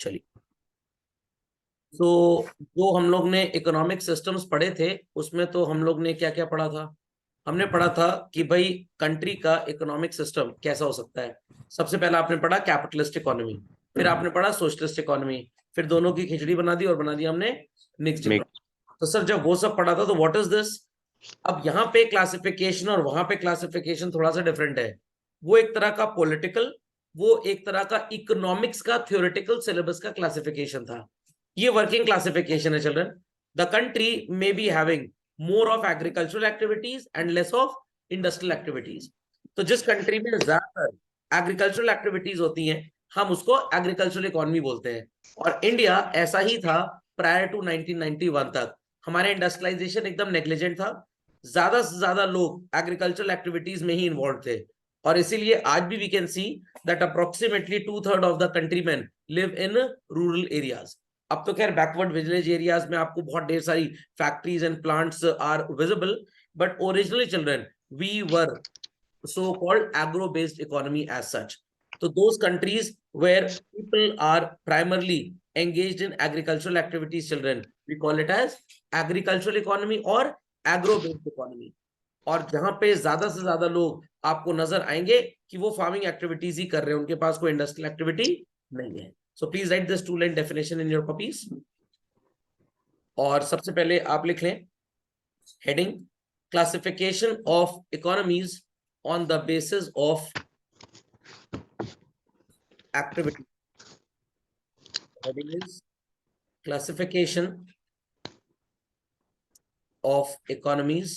चलिए, तो जो हम लोग ने इकोनॉमिक सिस्टम्स पढ़े थे उसमें तो हम लोग ने क्या क्या पढ़ा था? हमने पढ़ा था कि भाई कंट्री का इकोनॉमिक सिस्टम कैसा हो सकता है। सबसे पहला आपने पढ़ा कैपिटलिस्ट इकोनॉमी, फिर आपने पढ़ा सोशलिस्ट इकोनॉमी, फिर दोनों की खिचड़ी बना दी और बना दिया हमने मिक्स्ड इकोनॉमी। तो सर जब वो सब पढ़ा था तो व्हाट इज दिस? अब यहाँ पे क्लासिफिकेशन और वहां पे क्लासिफिकेशन थोड़ा सा डिफरेंट है। वो एक तरह का पॉलिटिकल, वो एक तरह का इकोनॉमिक्स का थ्योरेटिकल सिलेबस का क्लासिफिकेशन था। ये वर्किंग क्लासिफिकेशन है children. The country may be having more of agricultural activities and less of industrial activities. तो जिस कंट्री में ज्यादातर एग्रीकल्चरल एक्टिविटीज होती हैं हम उसको एग्रीकल्चरल इकोनॉमी बोलते हैं। और इंडिया ऐसा ही था प्रायर टू 1991 तक। हमारे इंडस्ट्रियलाइजेशन एकदम नेग्लिजेंट था, ज्यादा से ज्यादा लोग एग्रीकल्चरल एक्टिविटीज में ही इन्वॉल्व थे। और इसीलिए आज भी we can see that approximately 2/3 of the countrymen live in rural areas. अब तो खैर बैकवर्ड विलेज एरियाज में आपको बहुत ढेर सारी factories and plants are visible, but originally children we were so called agro based economy as such. So those countries where people are primarily engaged in agricultural activities, children, we call it as agricultural economy or agro based economy. और जहां पे ज्यादा से ज्यादा लोग आपको नजर आएंगे कि वो फार्मिंग एक्टिविटीज ही कर रहे हैं, उनके पास कोई इंडस्ट्रियल एक्टिविटी नहीं है। So please right this 2 line definition in your copies. और सबसे पहले आप लिख लें heading classification of economies on the basis of activity. Heading is classification of economies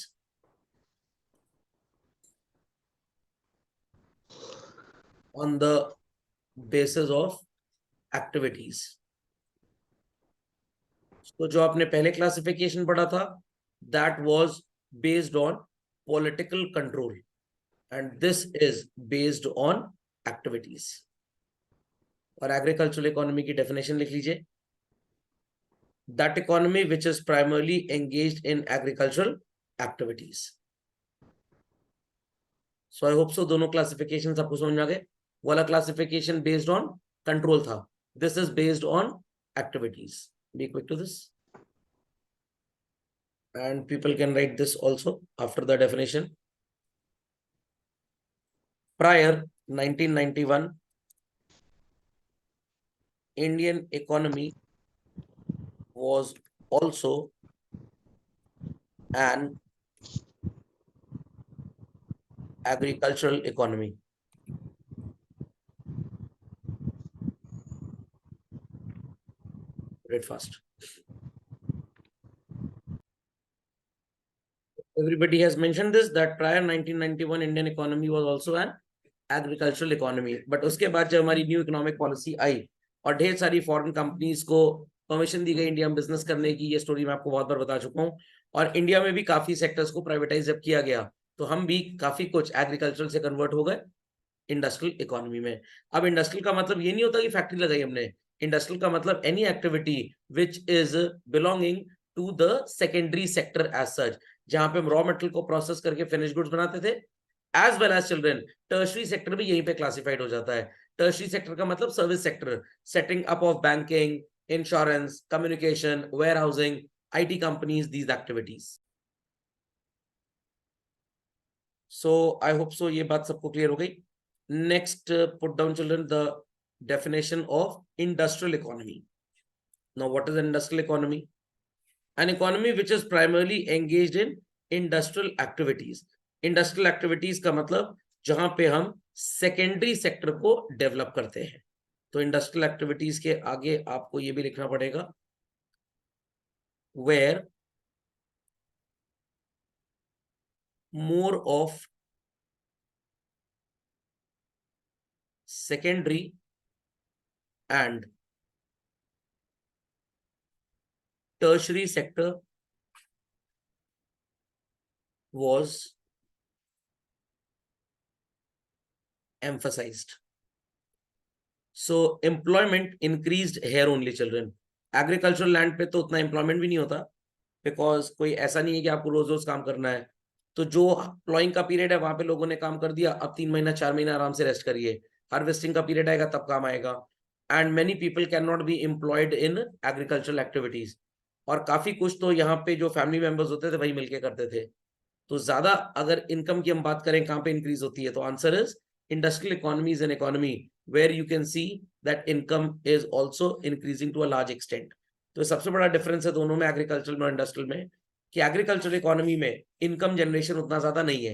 on the basis of activities. तो जो आपने पहले क्लासिफिकेशन पढ़ा था that was based on political control and this is based on activities. और agricultural economy की definition लिख लीजिए, that economy which is primarily engaged in agricultural activities. So I hope so दोनों क्लासिफिकेशन आपको समझ में आ गए। वाला क्लासिफिकेशन बेस्ड ऑन कंट्रोल था, this is based on activities. Be quick to this and people can write this also after the definition. Prior 1991 Indian economy was also an agricultural economy. Read fast. Everybody has mentioned this that prior 1991 Indian economy was also an agricultural economy. But उसके बाद जब हमारी new economic policy आई और ढेर सारी foreign companies को permission दी गई India में बिजनेस करने की, ये स्टोरी मैं आपको बहुत बार बता चुका हूँ। और इंडिया में भी काफी सेक्टर्स को प्राइवेटाइज जब किया गया तो हम भी काफी कुछ एग्रीकल्चर से कन्वर्ट हो गए इंडस्ट्रियल इकोनॉमी में। अब इंडस्ट्रियल का मतलब ये नहीं होता कि फैक्ट्री लगाई हमने। इंडस्ट्रियल का मतलब any activity which is belonging to the secondary sector as such, जहां पे हम रॉ मटेरियल को प्रोसेस करके फिनिश गुड्स बनाते थे। As well as children tertiary sector भी यहीं पे क्लासिफाइड हो जाता है। टर्शरी सेक्टर का मतलब service sector, setting up of banking, insurance, communication, warehousing, IT companies, these activities. So I hope so ये बात सबको क्लियर हो गई। Next put down children the definition of industrial economy. Now what is an industrial economy? An economy which is primarily engaged in industrial activities. Industrial activities का मतलब जहां पे हम सेकेंडरी सेक्टर को डेवलप करते हैं। तो इंडस्ट्रियल एक्टिविटीज के आगे आपको ये भी लिखना पड़ेगा where more of secondary and tertiary sector was emphasized. So employment increased here only children. Agricultural land पे तो उतना एम्प्लॉयमेंट भी नहीं होता, बिकॉज कोई ऐसा नहीं है कि आपको रोज रोज काम करना है। तो जो प्लॉइंग का पीरियड है वहां पे लोगों ने काम कर दिया, अब 3 महीना 4 महीना आराम से रेस्ट करिए। हार्वेस्टिंग का पीरियड आएगा तब काम आएगा। And many people can not be employed in agricultural activities, और काफी कुछ तो यहाँ पे जो फैमिली मेंबर्स होते थे वही मिलके करते थे। तो ज्यादा अगर इनकम की हम बात करें कहाँ पे इंक्रीज होती है, तो answer is industrial economy is an economy where you can see that income is also increasing to a large extent. तो सबसे बड़ा डिफरेंस है दोनों में, एग्रीकल्चर में और इंडस्ट्रियल में, कि एग्रीकल्चर इकोनॉमी में इनकम जनरेशन उतना ज्यादा नहीं है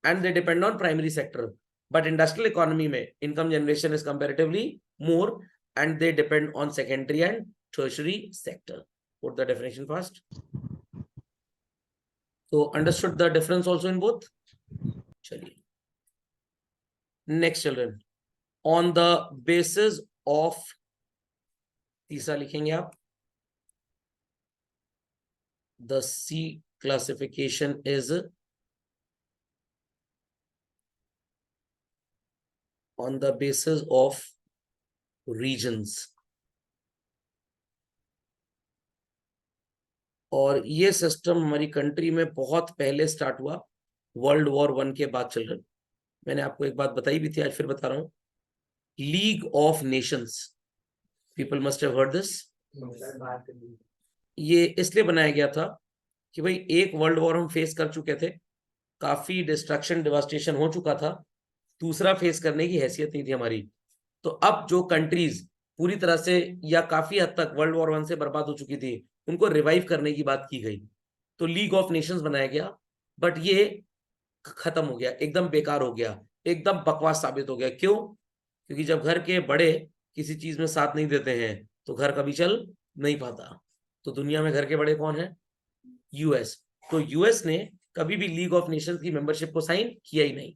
and they depend on primary sector, but industrial economy में income generation is comparatively more and they depend on secondary and tertiary sector. Put the definition first. So understood the difference also in both. चलिए next children, on the basis of, तीसरा लिखेंगे आप, the C classification is on the basis of regions, और ये system हमारी country में बहुत पहले स्टार्ट हुआ, वर्ल्ड वॉर 1 के बाद। चिल्ड्रन मैंने आपको एक बात बताई भी थी, आज फिर बता रहा हूं, league of Nations, people must have heard this. ये इसलिए बनाया गया था कि भाई एक वर्ल्ड वॉर हम फेस कर चुके थे, काफी डिस्ट्रक्शन डिवास्टेशन हो चुका था, दूसरा फेस करने की हैसियत नहीं थी हमारी। तो अब जो कंट्रीज पूरी तरह से या काफी हद तक वर्ल्ड वॉर 1 से बर्बाद हो चुकी थी, उनको रिवाइव करने की बात की गई, तो लीग ऑफ नेशंस बनाया गया। बट ये खत्म हो गया, एकदम बेकार हो गया, एकदम बकवास साबित हो गया। क्यों? क्योंकि जब घर के बड़े किसी चीज में साथ नहीं देते हैं तो घर कभी चल नहीं पाता। तो दुनिया में घर के बड़े कौन है? यूएस। तो यूएस ने कभी भी लीग ऑफ नेशंस की मेंबरशिप को साइन किया ही नहीं,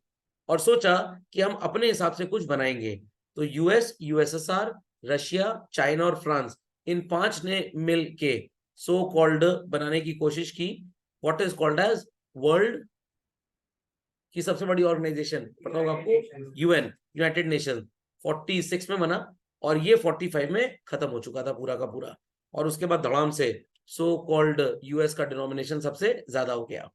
और सोचा कि हम अपने हिसाब से कुछ बनाएंगे। तो यूएस, यूएसएसआर, रशिया, चाइना और फ्रांस, इन 5 ने मिल के सो कॉल्ड बनाने की कोशिश की, what is called as world की सबसे बड़ी ऑर्गेनाइजेशन, पता होगा आपको, यूएन, यूनाइटेड नेशन। 46 में बना और ये 45 में खत्म हो चुका था पूरा का पूरा, और उसके बाद धड़ाम से सो कॉल्ड यूएस का डिनोमिनेशन सबसे ज्यादा हो गया।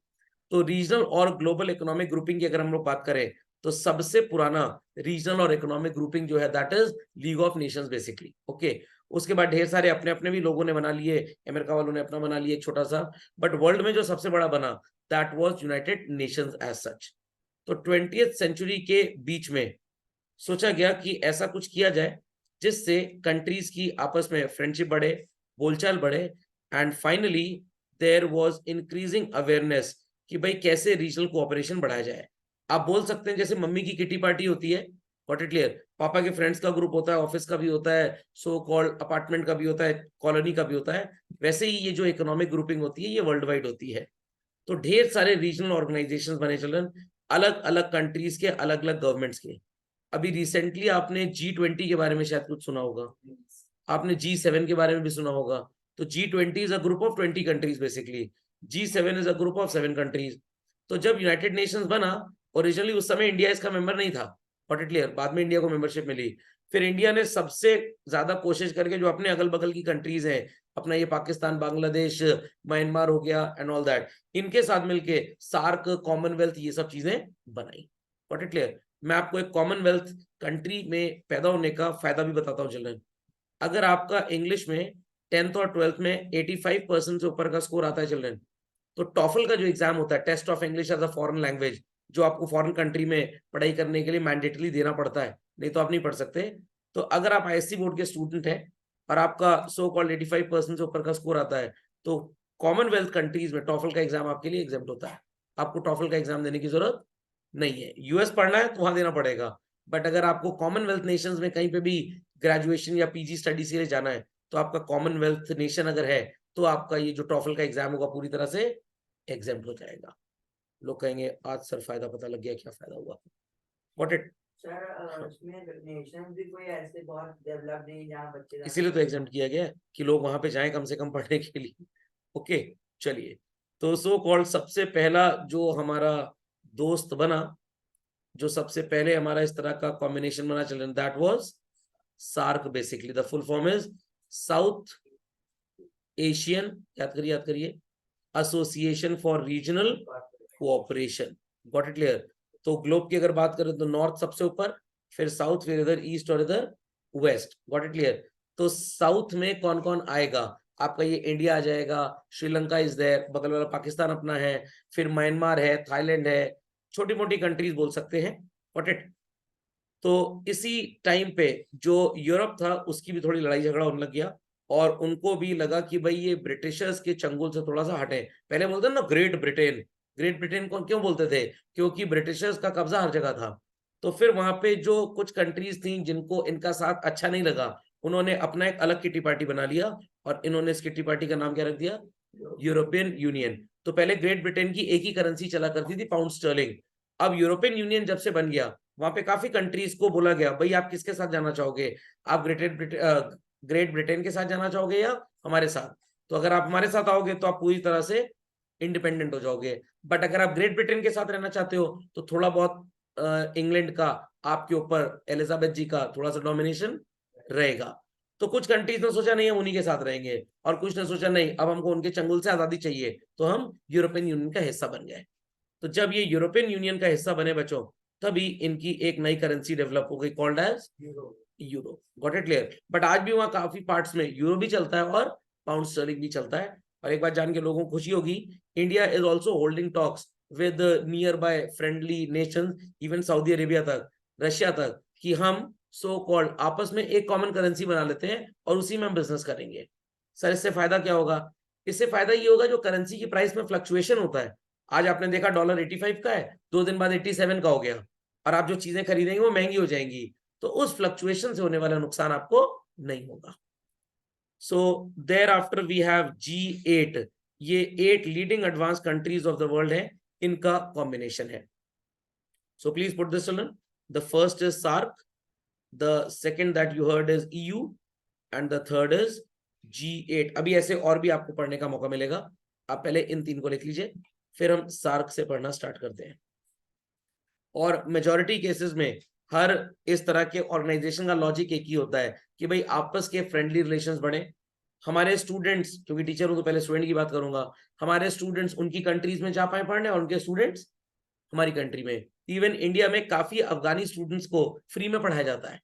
तो रीजनल और ग्लोबल इकोनॉमिक ग्रुपिंग की अगर हम लोग बात करें, तो सबसे पुराना रीजनल और इकोनॉमिक ग्रुपिंग जो है that is league of Nations basically. Okay, उसके बाद ढेर सारे अपने अपने भी लोगों ने बना लिए, अमेरिका वालों ने अपना बना लिया एक छोटा सा, बट वर्ल्ड में जो सबसे बड़ा बना that was United Nations as such. तो 20th सेंचुरी के बीच में सोचा गया कि ऐसा कुछ किया जाए जिससे कंट्रीज की आपस में फ्रेंडशिप बढ़े, बोलचाल बढ़े, and finally there was increasing awareness कि भाई कैसे रीजनल कोऑपरेशन बढ़ाया जाए। आप बोल सकते हैं जैसे मम्मी की किटी पार्टी होती है, व्हाट इट क्लियर, पापा के फ्रेंड्स का ग्रुप होता है, ऑफिस का भी होता है, सो कॉल्ड अपार्टमेंट का भी होता है, कॉलोनी का भी होता है, वैसे ही ये जो इकोनॉमिक ग्रुपिंग होती है ये वर्ल्ड वाइड होती है। तो ढेर सारे रीजनल ऑर्गेनाइजेशंस बने चलन, अलग अलग कंट्रीज के, अलग अलग गवर्नमेंट्स के। अभी रिसेंटली आपने G20 के बारे में शायद कुछ सुना होगा, आपने G7 के बारे में भी सुना होगा। तो G20 is a group of 20 countries basically, G7 is a group of 7 countries. तो जब यूनाइटेड नेशंस बना, ओरिजिनली उस समय इंडिया इसका मेंबर नहीं था, व्हाट इट क्लियर, बाद में इंडिया को मेंबरशिप मिली। फिर इंडिया ने सबसे ज्यादा कोशिश करके जो अपने अगल बगल की कंट्रीज हैं, अपना ये पाकिस्तान, बांग्लादेश, म्यांमार हो गया एंड ऑल दैट, इनके साथ मिलके सार्क, कॉमनवेल्थ, ये सब चीजें बनाई, व्हाट इट क्लियर। मैं आपको एक कॉमनवेल्थ कंट्री में पैदा होने का फायदा भी बताता हूँ चिल्ड्रन। अगर आपका इंग्लिश में 10th और 12th में 85% से ऊपर का स्कोर आता है चिल्ड्रन, तो टॉफल का जो एग्जाम होता है, test of English as a foreign language, जो आपको फॉरेन कंट्री में पढ़ाई करने के लिए मैंडेटरी देना पड़ता है, नहीं तो आप नहीं पढ़ सकते। तो अगर आप आईएससी बोर्ड के स्टूडेंट हैं और आपका सो कॉल्ड 85% से ऊपर का स्कोर आता है, तो कॉमनवेल्थ कंट्रीज में टॉफल का एग्जाम आपके लिए एग्जाम होता है, आपको टॉफल का एग्जाम देने की जरूरत नहीं है। यूएस पढ़ना है तो वहां देना पड़ेगा, बट अगर आपको कॉमनवेल्थ नेशंस में कहीं पे भी ग्रेजुएशन या पीजी स्टडीज के लिए जाना है, तो आपका कॉमनवेल्थ नेशन अगर है, तो आपका ये जो टॉफल का एग्जाम होगा पूरी तरह से एग्जाम हो जाएगा। लोग कहेंगे आज सर फायदा पता लग गया, क्या फायदा हुआ, व्हाट इट सर उसमें नेशन भी कोई ऐसे बहुत डेवलप नहीं जहाँ बच्चे, इसीलिए तो एग्जाम किया गया है कि लोग वहां पे जाएं कम से कम पढ़ने के लिए। ओके चलिए, तो सो कॉल्ड सबसे पहला जो हमारा दोस्त बना, जो सबसे पहले हमारा इस तरह का कॉम्बिनेशन बना चलन, that was SAARC. Basically the full form is South Asian, याद करिए, association for regional cooperation, got it clear. तो ग्लोब की अगर बात करें तो नॉर्थ सबसे ऊपर, फिर साउथ, फिर इधर ईस्ट और इधर वेस्ट, गॉट इट क्लियर। तो साउथ में कौन कौन आएगा, आपका ये इंडिया आ जाएगा, श्रीलंका इज देयर, बगल वाला पाकिस्तान अपना है, फिर म्यांमार है, थाईलैंड है, छोटी मोटी कंट्रीज बोल सकते हैं, गॉट इट। तो इसी टाइम पे जो यूरोप था उसकी भी थोड़ी लड़ाई झगड़ा होने लग गया, और उनको भी लगा कि भाई ये ब्रिटिशर्स के चंगुल से थोड़ा सा हटे। पहले बोलते ना ग्रेट ब्रिटेन, ग्रेट ब्रिटेन को क्यों बोलते थे, क्योंकि ब्रिटिशर्स का कब्जा हर जगह था। तो फिर वहां पे जो कुछ कंट्रीज थी जिनको इनका साथ अच्छा नहीं लगा, उन्होंने अपना एक अलग किटी पार्टी बना लिया, और इन्होंने इस किटी पार्टी का नाम क्या रख दिया, यूरोपियन यूनियन। तो पहले ग्रेट ब्रिटेन की एक ही करेंसी चला करती थी, पाउंड स्टर्लिंग। अब यूरोपियन यूनियन जब से बन गया, वहां पे काफी कंट्रीज को बोला गया भाई आप किसके साथ जाना चाहोगे, आप ग्रेट ब्रिटेन के साथ जाना चाहोगे या हमारे साथ। तो अगर आप हमारे साथ आओगे तो आप पूरी तरह से इंडिपेंडेंट हो जाओगे, बट अगर आप ग्रेट ब्रिटेन के साथ रहना चाहते हो तो थोड़ा बहुत इंग्लैंड का आपके ऊपर, एलिजाबेथ जी का थोड़ा सा डोमिनेशन रहेगा। तो कुछ कंट्रीज ने सोचा नहीं हम उन्हीं के साथ रहेंगे, और कुछ ने सोचा नहीं अब हमको उनके चंगुल से आजादी चाहिए, तो हम यूरोपियन यूनियन का हिस्सा बन गए। तो जब ये यूरोपियन यूनियन का हिस्सा बने बच्चों, तभी इनकी एक नई करेंसी डेवलप हो गई, called as euro, got it clear. But आज भी वहां काफी पार्ट्स में यूरो भी चलता है और पाउंड स्टर्लिंग भी चलता है। और एक बात जान के लोगों को खुशी होगी, India is also holding talks with near by friendly nation, even Saudi Arabia तक, रशिया तक, कि हम सो कॉल्ड आपस में एक कॉमन करेंसी बना लेते हैं और उसी में हम बिजनेस करेंगे। सर इससे फायदा क्या होगा, इससे फायदा ये होगा जो करेंसी की प्राइस में फ्लक्चुएशन होता है, आज आपने देखा डॉलर 85 का है, 2 दिन बाद 87 का हो गया, और आप जो चीजें खरीदेंगे वो महंगी हो जाएंगी, तो उस फ्लक्चुएशन से होने वाला नुकसान आपको नहीं होगा। So thereafter we have G8, ये 8 leading advance countries of the world है, इनका कॉम्बिनेशन है। So please put this children, the first is SAARC, the second that you heard is EU, and the third is G8। अभी ऐसे और भी आपको पढ़ने का मौका मिलेगा, आप पहले इन 3 को लिख लीजिए, फिर हम सार्क से पढ़ना स्टार्ट करते हैं। और मेजॉरिटी केसेस में हर इस तरह के ऑर्गेनाइजेशन का लॉजिक एक ही होता है कि भाई आपस के फ्रेंडली रिलेशंस बढ़े, हमारे स्टूडेंट्स, क्योंकि टीचर हूं तो पहले स्टूडेंट की बात करूंगा, हमारे स्टूडेंट्स उनकी कंट्रीज में जा पाए पढ़ने और उनके स्टूडेंट्स हमारी कंट्री में। इवन इंडिया में काफी अफगानी स्टूडेंट्स को फ्री में पढ़ाया जाता है।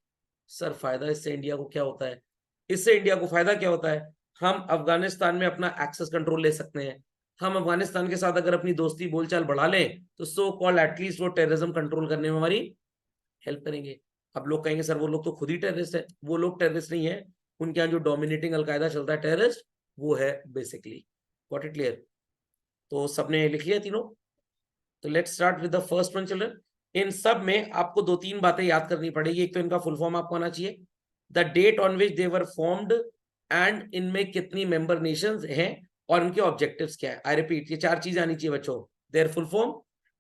सर फायदा इससे इंडिया को क्या होता है, इससे इंडिया को फायदा क्या होता है, हम अफगानिस्तान में अपना एक्सेस कंट्रोल ले सकते हैं, हम अफगानिस्तान के साथ अगर अपनी दोस्ती बोलचाल बढ़ा लें तो सो कॉल एटलीस्ट वो टेररिज्म कंट्रोल करने में हमारी हेल्प करेंगे। अब लोग कहेंगे सर वो लोग तो खुद ही टेररिस्ट है, वो लोग टेररिस्ट नहीं है, उनके यहाँ जो डोमिनेटिंग अलकायदा चलता है टेररिस्ट, वो है बेसिकली, गॉट इट क्लियर। तो सबने लिख लिया तीनों, तो let's start with the first one children. इन सब में आपको 2-3 बातें याद करनी पड़ेगी। एक तो इनका फुल फॉर्म आपको आना चाहिए, the date on which they were formed, and इनमें कितनी मेंबर नेशंस हैं और इनके ऑब्जेक्टिव्स क्या है। आई रिपीट, ये 4 चीजें आनी चाहिए बच्चों, their full form,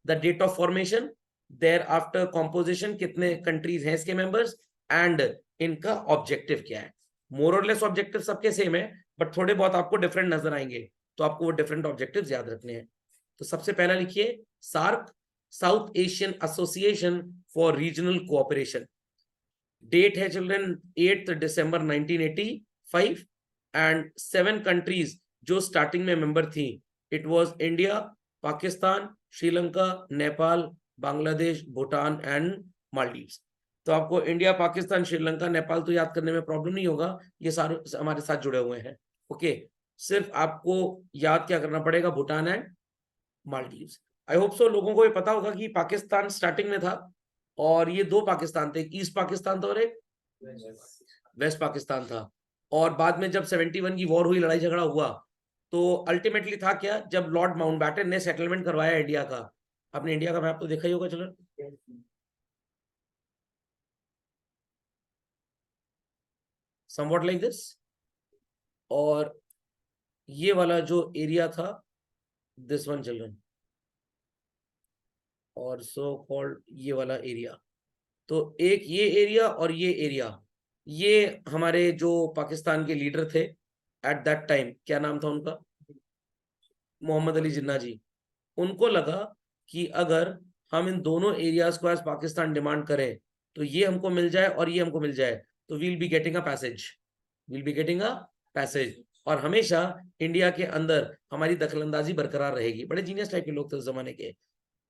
the date of formation, thereafter composition कितने कंट्रीज हैं इसके मेंबर्स, एंड इनका ऑब्जेक्टिव क्या है। मोर और लेस ऑब्जेक्टिव सबके सेम है, बट थोड़े बहुत आपको डिफरेंट नजर आएंगे, तो आपको वो डिफरेंट ऑब्जेक्टिव्स याद रखने हैं। तो सबसे पहला लिखिए SAARC, South Asian Association for regional Cooperation. Date है चिल्ड्रन 8 दिसंबर 1985, एंड 7 कंट्रीज जो स्टार्टिंग में मेंबर थी, it was India, Pakistan, Sri Lanka, Nepal, Bangladesh, Bhutan and Maldives. तो आपको इंडिया, पाकिस्तान, श्रीलंका, नेपाल तो याद करने में प्रॉब्लम नहीं होगा, ये सारे हमारे साथ जुड़े हुए हैं। ओके, सिर्फ आपको याद क्या करना पड़ेगा, Bhutan and Maldives. I hope सो लोगों को ये पता होगा कि पाकिस्तान स्टार्टिंग में था, और ये 2 पाकिस्तान थे, ईस्ट पाकिस्तान था और एक वेस्ट पाकिस्तान था। और बाद में जब 71 की वॉर हुई, लड़ाई झगड़ा हुआ, तो अल्टीमेटली था क्या, जब लॉर्ड माउंटबैटन ने सेटलमेंट करवाया इंडिया का, आपने इंडिया का मैप तो देखा ही होगा चलो, समवॉट लाइक दिस, और ये वाला जो एरिया था, दिस वन चिल्ड्रन, और सो कॉल्ड ये वाला एरिया। तो एक ये एरिया और ये एरिया, ये हमारे जो पाकिस्तान के लीडर थे एट दैट टाइम, क्या नाम था उनका, मोहम्मद अली जिन्ना जी, उनको लगा कि अगर हम इन दोनों एरियाज को एज पाकिस्तान डिमांड करें, तो ये हमको मिल जाए और ये हमको मिल जाए, तो we'll be getting a passage, we'll be getting a passage, और हमेशा इंडिया के अंदर हमारी दखलंदाजी बरकरार रहेगी। बड़े जीनियस टाइप के लोग थे उस जमाने के।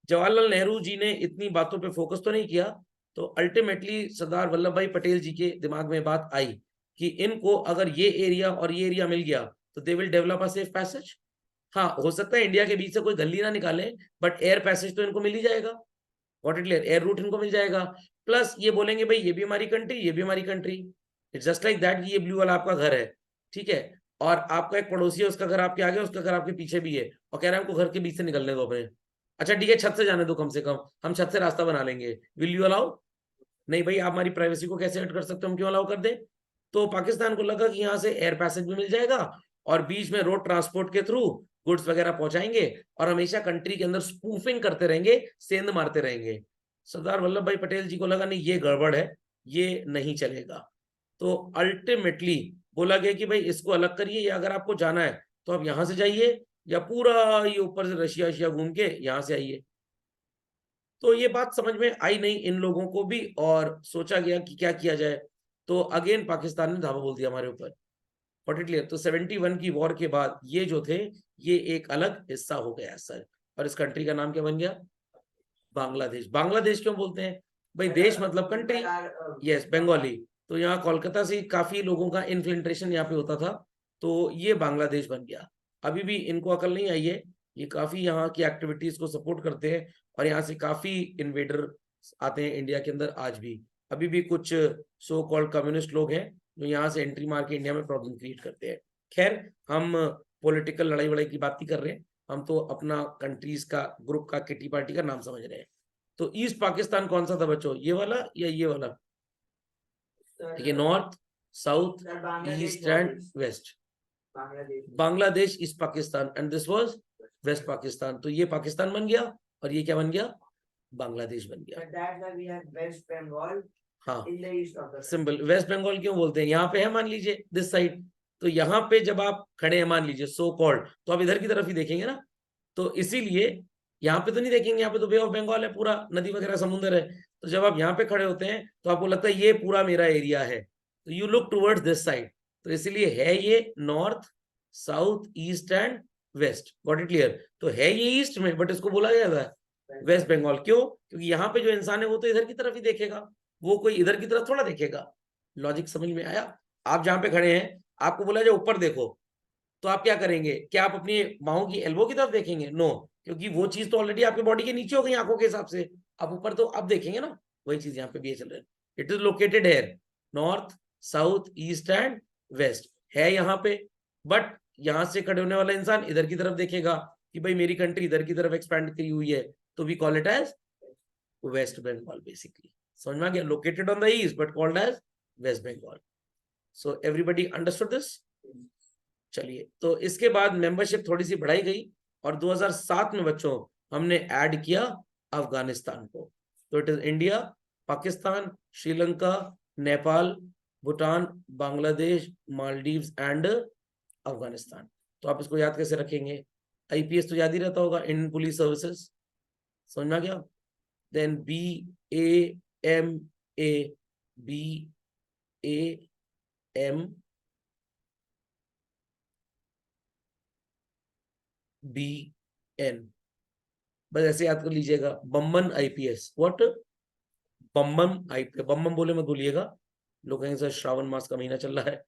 जवाहरलाल नेहरू जी ने इतनी बातों पे फोकस तो नहीं किया, तो अल्टीमेटली सरदार वल्लभ भाई पटेल जी के दिमाग में बात आई कि इनको अगर ये एरिया और ये एरिया मिल गया तो they will develop a safe passage. हाँ, हो सकता है इंडिया के बीच से कोई गली ना निकाले, बट एयर पैसेज तो इनको मिल ही जाएगा। What it clear, air root इनको मिल जाएगा। प्लस ये बोलेंगे भाई ये भी हमारी कंट्री, ये भी हमारी country. It's just like that, ये ब्लू वाला आपका घर है, ठीक है, और आपका एक पड़ोसी है, उसका घर आपके आगे, उसका घर आपके पीछे भी है, और कह रहा है हमको घर के बीच से निकलने दो अपने। अच्छा ठीक है, छत से जाने दो, कम से कम हम छत से रास्ता बना लेंगे, विल यू अलाउ? नहीं भाई, आप हमारी प्राइवेसी को कैसे हट कर सकते हो, हम क्यों अलाउ कर दें? तो पाकिस्तान को लगा कि यहाँ से एयर पैसेज भी मिल जाएगा और बीच में रोड ट्रांसपोर्ट के थ्रू गुड्स वगैरह पहुंचाएंगे और हमेशा कंट्री के अंदर स्पूफिंग करते रहेंगे, सेंध मारते रहेंगे। सरदार वल्लभ भाई पटेल जी को लगा नहीं, ये गड़बड़ है, ये नहीं चलेगा। तो अल्टीमेटली बोला गया कि भाई इसको अलग करिए, या अगर आपको जाना है तो आप यहां से जाइए, या पूरा ये ऊपर से रशिया रशिया घूम के यहां से आइए। तो ये बात समझ में आई नहीं इन लोगों को भी, और सोचा गया कि क्या किया जाए। तो अगेन पाकिस्तान ने धावा बोल दिया हमारे ऊपर। व्हाट इट क्लियर, तो 71 की वॉर के बाद ये जो थे, ये एक अलग हिस्सा हो गया सर। और इस कंट्री का नाम क्या बन गया? बांग्लादेश। बांग्लादेश क्यों बोलते हैं भाई? देश मतलब कंट्री। यस, बंगाली। तो यहाँ कोलकाता से काफी लोगों का इन्फिल्ट्रेशन यहाँ पे होता था, तो ये बांग्लादेश बन गया। अभी भी इनको अकल नहीं आई है, ये काफी यहाँ की एक्टिविटीज को सपोर्ट करते हैं, और यहाँ से काफी इन्वेडर आते हैं इंडिया के अंदर आज भी। अभी भी कुछ सो कॉल्ड कम्युनिस्ट लोग हैं जो यहाँ से एंट्री मार के इंडिया में प्रॉब्लम क्रिएट करते हैं। खैर, हम पॉलिटिकल लड़ाई वड़ाई की बात नहीं कर रहे हैं, हम तो अपना कंट्रीज का ग्रुप का किटी पार्टी का नाम समझ रहे हैं। तो ईस्ट पाकिस्तान कौन सा था बच्चों, ये वाला या ये वाला? देखिए, north, south, east and west. Bangladesh east Pakistan and this was west Pakistan. तो ये पाकिस्तान बन गया और ये क्या बन गया? बांग्लादेश बन गया। हाँ, सिंपल। वेस्ट बंगाल क्यों बोलते हैं? यहाँ पे है मान लीजिए दिस साइड, तो यहाँ पे जब आप खड़े हैं मान लीजिए सो कॉल्ड, तो आप इधर की तरफ ही देखेंगे ना, तो इसीलिए यहाँ पे तो नहीं देखेंगे, यहाँ पे तो बे ऑफ बंगाल है, पूरा नदी वगैरह समुद्र है। तो जब आप यहाँ पे खड़े होते हैं तो आपको लगता है ये पूरा मेरा एरिया है, तो you look towards this side. तो इसलिए है ये north, south, east and west. Got it clear? तो है ये ईस्ट में, बट इसको बोला जाता है वेस्ट बंगाल। क्यों? क्योंकि यहाँ पे जो इंसान है वो तो इधर की तरफ ही देखेगा, वो कोई इधर की तरफ थोड़ा देखेगा। लॉजिक समझ में आया? आप जहां पे खड़े हैं, आपको बोला जाए ऊपर देखो, तो आप क्या करेंगे? क्या आप अपनी बाहों की एल्बो की तरफ देखेंगे? नो, क्योंकि वो चीज तो ऑलरेडी आपकी बॉडी के नीचे हो गई आंखों के हिसाब से। आप ऊपर तो आप देखेंगे ना, वही चीज यहाँ पे भी चल रहा है। It is located here, north, south, east and west है यहाँ पे। बट यहाँ से खड़े होने वाला इंसान इधर की तरफ देखेगा कि भाई मेरी कंट्री इधर की तरफ एक्सपैंड करी हुई है, तो we call it as West Bengal basically. समझ में आ गया? Located on the east but called as West Bengal. So everybody understood this? चलिए, तो इसके बाद मेंबरशिप थोड़ी सी बढ़ाई गई और 2007 में बच्चों हमने ऐड किया अफगानिस्तान को। तो it is India, Pakistan, Sri Lanka, Nepal, Bhutan, Bangladesh, Maldives and Afghanistan. तो आप इसको याद कैसे रखेंगे? आईपीएस तो याद ही रहता होगा, इंडियन पुलिस सर्विसेज। समझ में आ गया? देन BAMA, BAMBN, बस ऐसे याद कर लीजिएगा। बम्बन आईपीएस। व्हाट? बम्बम आईपीएस। बम्बम बोले मत भूलिएगा, लोग कहेंगे सर श्रावण मास का महीना चल रहा है।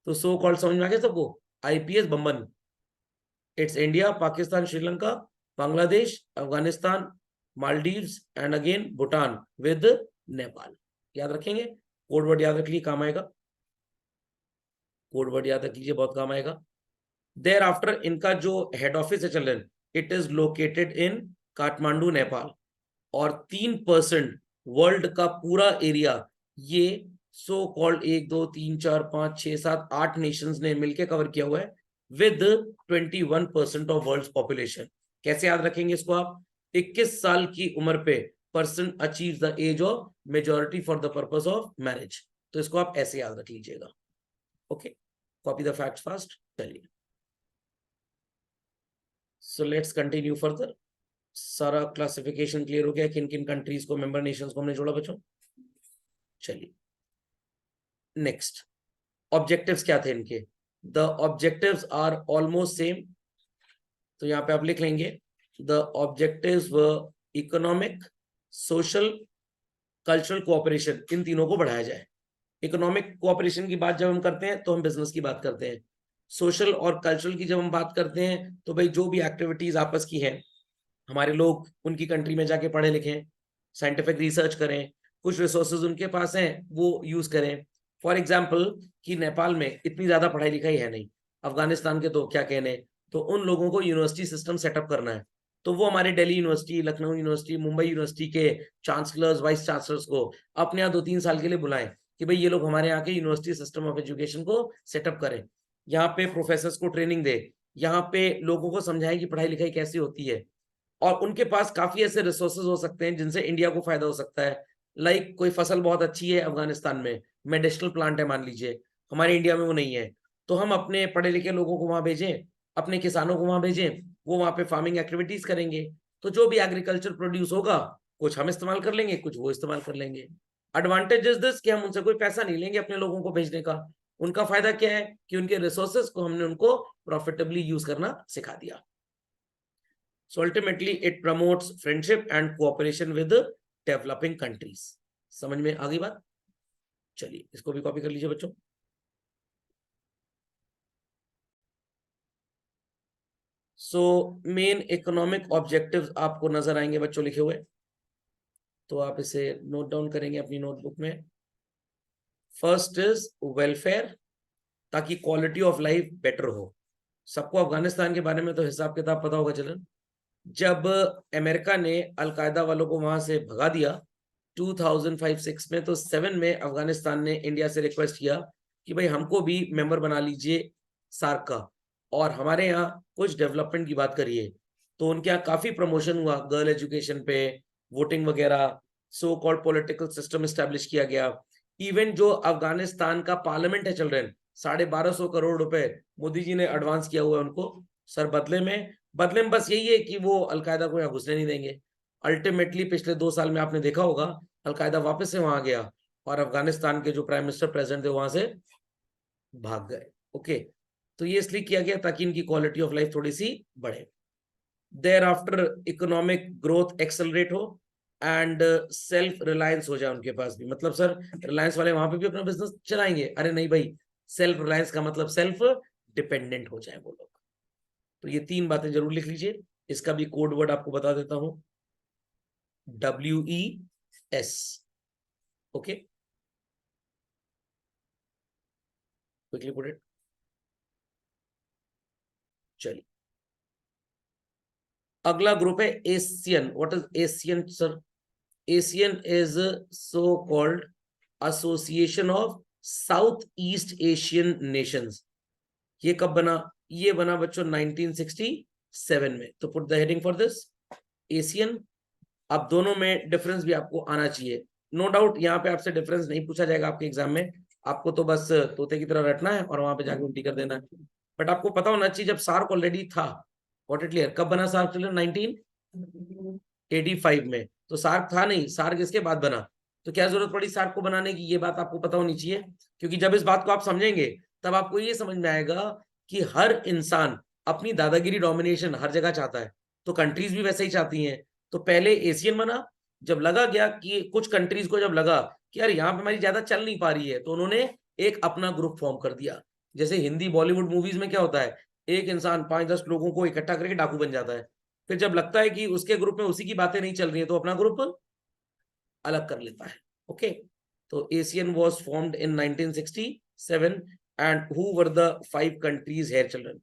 तो सो कॉल्ड समझ में आ गया सबको? आईपीएस बम्बन। It's India, Pakistan, Sri Lanka, Bangladesh, Afghanistan, Maldives and again Bhutan with Nepal. याद रखेंगे? कोड वर्ड याद रख लीजिए, काम आएगा। कोड वर्ड याद रख लीजिए, बहुत काम आएगा। देयर आफ्टर इनका जो हेड ऑफिस है children, it is located in Kathmandu, Nepal. और 3% वर्ल्ड का पूरा एरिया ये सो कॉल्ड 1 2 3 4 5 6 7 8 नेशंस ने मिलकर कवर किया हुआ है विद 21% ऑफ वर्ल्ड पॉपुलेशन। कैसे याद रखेंगे इसको आप? 21 साल की उम्र पे person achieve the age of majority for the purpose of marriage. तो इसको आप ऐसे याद रख लीजिएगा। Okay, copy the facts fast. चलिए, सो लेट्स कंटिन्यू फर्दर। सारा क्लासिफिकेशन क्लियर हो गया, किन किन कंट्रीज को, मेंबर नेशंस को हमने जोड़ा बच्चों? चलिए, नेक्स्ट ऑब्जेक्टिव्स क्या थे इनके? The objectives are almost same, तो यहां पे आप लिख लेंगे the objectives were economic, social, cultural cooperation, इन तीनों को बढ़ाया जाए। इकोनॉमिक कोऑपरेशन की बात जब हम करते हैं तो हम बिजनेस की बात करते हैं। सोशल और कल्चरल की जब हम बात करते हैं तो भाई जो भी एक्टिविटीज आपस की हैं, हमारे लोग उनकी कंट्री में जाके पढ़े लिखें, साइंटिफिक रिसर्च करें, कुछ रिसोर्सेज उनके पास हैं वो यूज करें। फॉर एग्जाम्पल कि नेपाल में इतनी ज्यादा पढ़ाई लिखाई है नहीं, अफगानिस्तान के तो क्या कहने, तो उन लोगों को यूनिवर्सिटी सिस्टम सेटअप करना है, तो वो हमारे Delhi university, Lucknow university, Mumbai university के चांसलर्स, वाइस चांसलर्स को अपने यहाँ 2-3 साल के लिए बुलाएं कि भाई ये लोग हमारे यहाँ के यूनिवर्सिटी सिस्टम ऑफ एजुकेशन को सेटअप करें, यहाँ पे प्रोफेसर्स को ट्रेनिंग दे, यहाँ पे लोगों को समझाएं कि पढ़ाई लिखाई कैसी होती है। और उनके पास काफी ऐसे रिसोर्सेज हो सकते हैं जिनसे इंडिया को फायदा हो सकता है। लाइक कोई फसल बहुत अच्छी है अफगानिस्तान में, मेडिसिनल प्लांट है मान लीजिए, हमारे इंडिया में वो नहीं है, तो हम अपने पढ़े लिखे लोगों को वहां भेजें, अपने किसानों को वहां भेजें, वो वहां पे फार्मिंग एक्टिविटीज करेंगे, तो जो भी एग्रीकल्चर प्रोड्यूस होगा कुछ हम इस्तेमाल कर लेंगे, कुछ वो इस्तेमाल कर लेंगे। एडवांटेज इज दिस कि हम उनसे कोई पैसा नहीं लेंगे अपने लोगों को भेजने का। उनका फायदा क्या है कि उनके रिसोर्सेज को हमने उनको प्रॉफिटेबली यूज करना सिखा दिया। So ultimately it promotes friendship and cooperation with the developing countries. समझ में आ गई बात? चलिए इसको भी कॉपी कर लीजिए बच्चों। सो मेन इकोनॉमिक ऑब्जेक्टिव्स आपको नजर आएंगे बच्चों लिखे हुए, तो आप इसे नोट डाउन करेंगे अपनी नोटबुक में। फर्स्ट इज वेलफेयर, ताकि क्वालिटी ऑफ लाइफ बेटर हो। सबको अफगानिस्तान के बारे में तो हिसाब किताब पता होगा चलन, जब अमेरिका ने अलकायदा वालों को वहां से भगा दिया 2005-6 में, तो 7 में अफगानिस्तान ने इंडिया से रिक्वेस्ट किया कि भाई हमको भी मेंबर बना लीजिए सार्क का, और हमारे यहाँ कुछ डेवलपमेंट की बात करिए। तो उनके यहाँ काफी प्रमोशन हुआ गर्ल एजुकेशन पे, वोटिंग वगैरह, so called political system establish किया गया। इवन जो अफगानिस्तान का पार्लियामेंट है चिल्ड्रन, 1250 करोड़ रुपए मोदी जी ने एडवांस किया हुआ है उनको सर, बदले में बस यही है कि वो अलकायदा को यहाँ घुसने नहीं देंगे। अल्टीमेटली पिछले 2 साल में आपने देखा होगा अलकायदा वापस से वहां गया और अफगानिस्तान के जो प्राइम मिनिस्टर प्रेसिडेंट थे वहां से भाग गए। ओके, तो ये इसलिए किया गया ताकि इनकी क्वालिटी ऑफ लाइफ थोड़ी सी बढ़े। Thereafter economic growth accelerate हो एंड सेल्फ रिलायंस हो जाए उनके पास भी। मतलब सर रिलायंस वाले वहां पे भी अपना बिजनेस चलाएंगे? अरे नहीं भाई, सेल्फ रिलायंस का मतलब सेल्फ डिपेंडेंट हो जाए वो लोग। तो ये 3 बातें जरूर लिख लीजिए। इसका भी कोड वर्ड आपको बता देता हूं, WES। Okay, quickly put it. चलिए अगला ग्रुप है Asian. What is Asian sir? Asian is so called association of south east Asian Nations. ये कब बना? ये बना बच्चों 1967 में। तो put the heading for this Asian. अब दोनों में डिफरेंस भी आपको आना चाहिए। नो डाउट यहाँ पे आपसे डिफरेंस नहीं पूछा जाएगा आपके एग्जाम में, आपको तो बस तोते की तरह रटना है और वहां पे जाके उल्टी कर देना है। बट आपको पता होना चाहिए जब सार्क ऑलरेडी था, वॉट इट क्लियर, कब बना सार्क? 1985 में। तो सार्क था नहीं, सार्क इसके बाद बना। तो क्या जरूरत पड़ी सार्क को बनाने की, ये बात आपको पता होनी चाहिए, क्योंकि जब इस बात को आप समझेंगे तब आपको ये समझ में आएगा कि हर इंसान अपनी दादागिरी डोमिनेशन हर जगह चाहता है, तो कंट्रीज भी वैसे ही चाहती हैं। तो पहले एशियन बना, जब लगा गया कि कुछ कंट्रीज को जब लगा कि यार यहाँ पे हमारी ज्यादा चल नहीं पा रही है, तो उन्होंने एक अपना ग्रुप फॉर्म कर दिया। जैसे हिंदी बॉलीवुड मूवीज में क्या होता है, एक इंसान 5-10 लोगों को इकट्ठा करके डाकू बन जाता है, फिर जब लगता है कि उसके ग्रुप में उसी की बातें नहीं चल रही है तो अपना ग्रुप अलग कर लेता है। ओके, तो ASEAN was formed in 1967 and who were the 5 countries here children?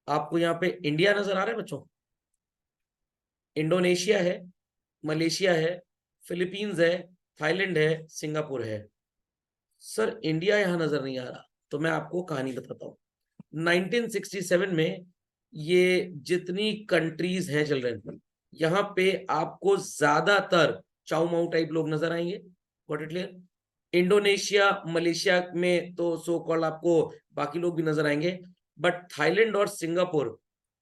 आपको यहाँ पे इंडिया नजर आ रहा है बच्चों, इंडोनेशिया है, मलेशिया है, फिलीपींस है, थाईलैंड है, सिंगापुर है। सर इंडिया यहां नजर नहीं आ रहा, तो मैं आपको कहानी बताता हूँ। 1967 में ये जितनी कंट्रीज हैं चिल्ड्रन, यहाँ पे आपको ज्यादातर चाउ माउ टाइप लोग नजर आएंगे। What it clear? Indonesia Malaysia में तो सो कॉल्ड आपको बाकी लोग भी नजर आएंगे, बट थाईलैंड और Singapore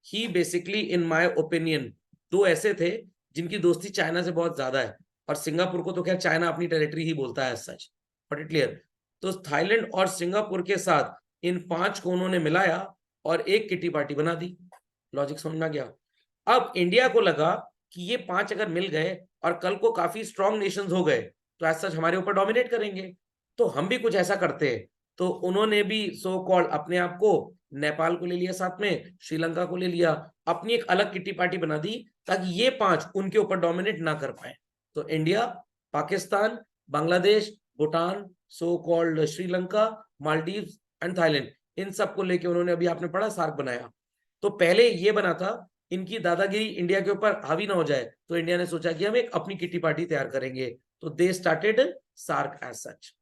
he basically in my opinion 2 ऐसे थे जिनकी दोस्ती चाइना से बहुत ज्यादा है, और सिंगापुर को तो खैर चाइना अपनी टेरिटरी ही बोलता है सच। What it clear? तो थाईलैंड और सिंगापुर के साथ इन 5 को उन्होंने मिलाया और एक किटी पार्टी बना दी। लॉजिक समझ में आ गया? अब इंडिया को लगा कि ये 5 अगर मिल गए और कल को काफी स्ट्रॉन्ग नेशंस हो गए, तो एज सच हमारे ऊपर डोमिनेट करेंगे, तो हम भी कुछ ऐसा करते हैं। तो उन्होंने भी सो कॉल्ड अपने आप को नेपाल को ले लिया, साथ में श्रीलंका को ले लिया, अपनी एक अलग किट्टी पार्टी बना दी ताकि ये 5 उनके ऊपर डोमिनेट ना कर पाए। तो India, Pakistan, Bangladesh, Bhutan, so called Sri Lanka, Maldives and Thailand, इन सबको लेके उन्होंने अभी आपने पढ़ा सार्क बनाया। तो पहले ये बना था इनकी दादागिरी इंडिया के ऊपर हावी ना हो जाए, तो इंडिया ने सोचा कि हम एक अपनी किट्टी पार्टी तैयार करेंगे, तो they started SAARC as such.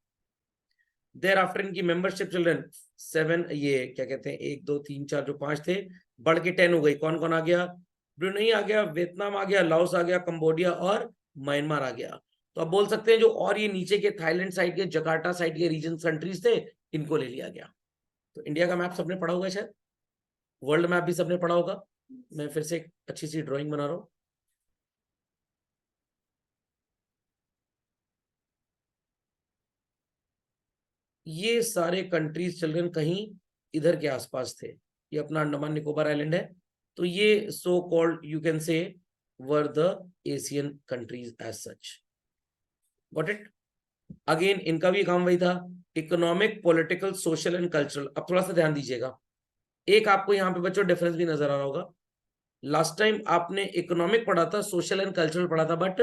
Thereafter इनकी मेंबरशिप चिल्ड्रन 7, ये क्या कहते हैं, 1 2 3 4 जो 5 थे बढ़ के 10 हो गई। कौन कौन आ गया? ब्रुनेई आ गया, वियतनाम आ गया, लाओस आ गया, कंबोडिया और म्यांमार आ गया। तो आप बोल सकते हैं जो और ये नीचे के थाईलैंड साइड के, जकार्ता साइड के रीजन कंट्रीज थे, इनको ले लिया गया। तो इंडिया का मैप सबने पढ़ा होगा शायद, वर्ल्ड मैप भी सबने पढ़ा होगा। मैं फिर से एक अच्छी सी ड्राइंग बना रहा हूं। ये सारे कंट्रीज चिल्ड्रन कहीं इधर के आसपास थे। ये अपना अंडमान निकोबार आइलैंड है। तो ये so called you can say were the ASEAN countries as such. Got it? Again इनका भी काम वही था, economic, political, social and cultural. अब थोड़ा सा ध्यान दीजिएगा, एक आपको यहाँ पे बच्चों डिफरेंस भी नजर आ रहा होगा। लास्ट टाइम आपने इकोनॉमिक पढ़ा था, सोशल एंड कल्चरल पढ़ा था, बट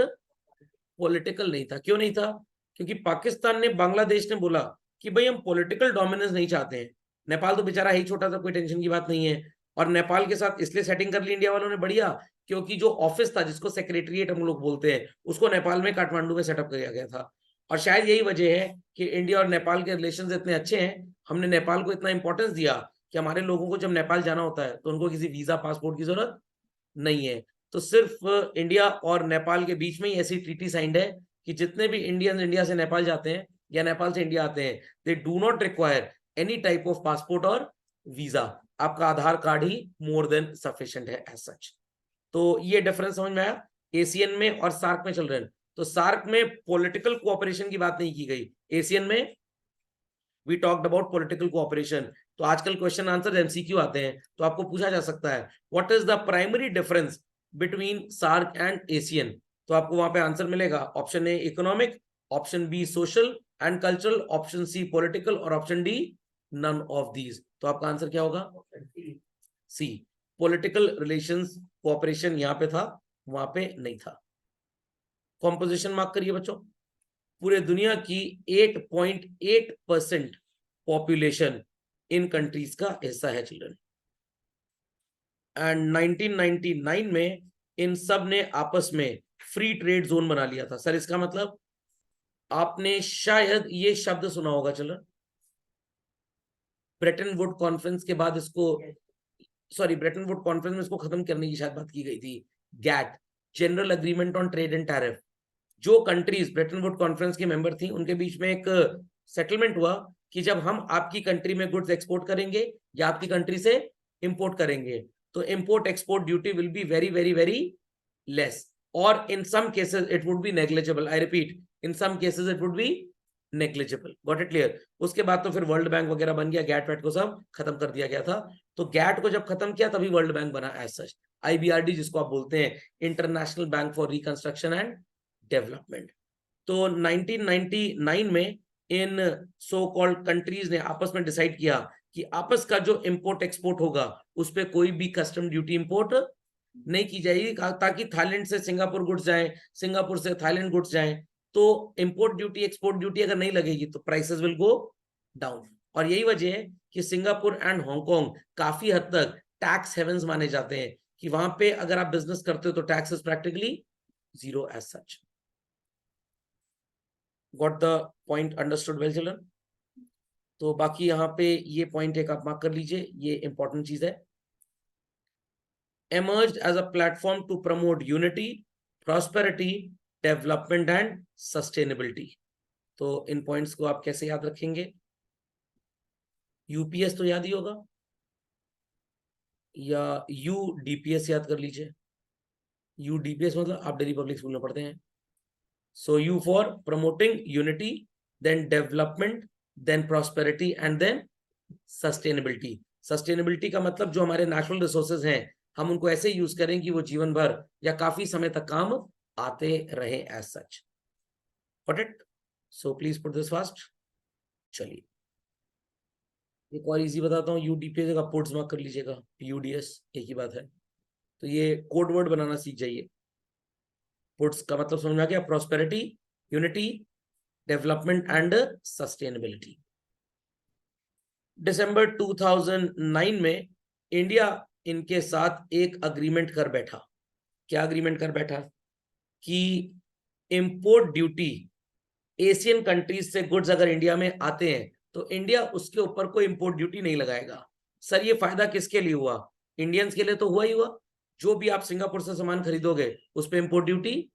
पॉलिटिकल नहीं था। क्यों नहीं था? क्योंकि पाकिस्तान ने, बांग्लादेश ने बोला कि भाई हम पॉलिटिकल डोमिनेंस नहीं चाहते हैं। नेपाल तो बेचारा ही छोटा सा, कोई टेंशन की बात नहीं है। और नेपाल के साथ इसलिए सेटिंग कर ली इंडिया वालों ने बढ़िया, क्योंकि जो ऑफिस था जिसको सेक्रेटरिएट हम लोग बोलते हैं, उसको नेपाल में, काठमांडू में सेटअप किया गया था। और शायद यही वजह है कि इंडिया और नेपाल के रिलेशन इतने अच्छे हैं। हमने नेपाल को इतना इंपॉर्टेंस दिया कि हमारे लोगों को जब नेपाल जाना होता है तो उनको किसी वीजा, पासपोर्ट की जरूरत नहीं है। तो सिर्फ इंडिया और नेपाल के बीच में ही ऐसी ट्रीटी साइंड है कि जितने भी इंडियंस इंडिया से नेपाल जाते हैं या नेपाल से इंडिया आते हैं, they do not require any type of passport और वीजा। आपका आधार कार्ड ही मोर देन सफिशिएंट है एज सच। तो ये डिफरेंस समझ में आया एशियन में और सार्क में चल रहे हैं। तो सार्क में पॉलिटिकल कोऑपरेशन की बात नहीं की गई, एशियन में we talked about political cooperation. तो आजकल क्वेश्चन आंसर एमसीक्यू आते हैं, तो आपको पूछा जा सकता है what is the primary difference between SAARC and ASEAN. तो आपको वहां पे आंसर मिलेगा, option A economic, option B social and cultural, option C political और option D none of these. तो आपका आंसर क्या होगा? सी, पॉलिटिकल रिलेशंस कोऑपरेशन यहां पे था, वहां पे नहीं था। कॉम्पोजिशन मार्क करिए बच्चों। पूरे दुनिया की 8.8% पॉपुलेशन इन कंट्रीज का हिस्सा है चिल्ड्रन। एंड 1999 में इन सब ने आपस में फ्री ट्रेड जोन बना लिया था। सर इसका मतलब आपने शायद ये शब्द सुना होगा चिल्ड्रन, ब्रेटन वुड कॉन्फ्रेंस के बाद इसको, सॉरी ब्रेटन वुड कॉन्फ्रेंस में इसको खत्म करने की शायद बात की गई थी, GATT, general agreement on trade and tariff. जो कंट्रीज ब्रेटन वुड कॉन्फ्रेंस के मेंबर थी उनके बीच में एक सेटलमेंट हुआ कि जब हम आपकी कंट्री में गुड्स एक्सपोर्ट करेंगे या आपकी कंट्री से इंपोर्ट करेंगे, तो import export duty will be very very very less, और in some cases it would be negligible. I repeat, in some cases it would be negligible. Got it clear? उसके बाद तो फिर वर्ल्ड बैंक वगैरह बन गया, गैट वैट को सब खत्म कर दिया गया था। तो गैट को जब खत्म किया तभी वर्ल्ड बैंक बना एज सच, आईबीआरडी जिसको आप बोलते हैं, international bank for reconstruction and development. तो 1999 में इन सो कॉल्ड कंट्रीज ने आपस में डिसाइड किया कि आपस का जो इंपोर्ट एक्सपोर्ट होगा उस पर कोई भी कस्टम ड्यूटी इंपोर्ट नहीं की जाएगी, ताकि थाईलैंड से सिंगापुर गुड्स जाएं, सिंगापुर से थाईलैंड गुड्स जाएं, तो इंपोर्ट ड्यूटी, एक्सपोर्ट ड्यूटी अगर नहीं लगेगी तो प्राइसेस विल गो डाउन। और यही वजह है कि सिंगापुर एंड हांगकांग काफी हद तक टैक्स हेवंस माने जाते हैं, कि वहां पे अगर आप बिजनेस करते हो तो tax is practically zero as such. Got the point understood well children? तो बाकी यहाँ पे ये पॉइंट एक आप मार्क कर लीजिए, ये इंपॉर्टेंट चीज है। emerged as a platform to promote unity, prosperity, development and sustainability। तो इन पॉइंट्स को आप कैसे याद रखेंगे? यूपीएस तो याद ही होगा, या यूडीपीएस याद कर लीजिए। यूडीपीएस मतलब आप दिल्ली पब्लिक स्कूल में पढ़ते हैं। So you for promoting unity, then development, then prosperity and then sustainability. Sustainability का मतलब जो हमारे नेचुरल रिसोर्सेज हैं हम उनको ऐसे यूज करें कि वो जीवन भर या काफी समय तक काम आते रहे as such. Got it? So please put this fast. चलिए एक और इजी बताता हूँ, यूडीपी जगह पुट्स मार्क कर लीजिएगा, यूडीएस एक ही बात है। तो ये कोड वर्ड बनाना सीख जाइए। पुट्स का मतलब समझ में आ गया, prosperity, unity, development and sustainability. दिसंबर 2009 में इंडिया इनके साथ एक अग्रीमेंट कर बैठा। क्या अग्रीमेंट कर बैठा? कि इंपोर्ट ड्यूटी एशियन कंट्रीज से गुड्स अगर इंडिया में आते हैं तो इंडिया उसके ऊपर कोई इंपोर्ट ड्यूटी नहीं लगाएगा। सर ये फायदा किसके लिए हुआ? इंडियंस के लिए तो हुआ ही हुआ। जो भी आप सिंगापुर से सामान खरीदोगे उस पर इंपोर्ट ड्यूटी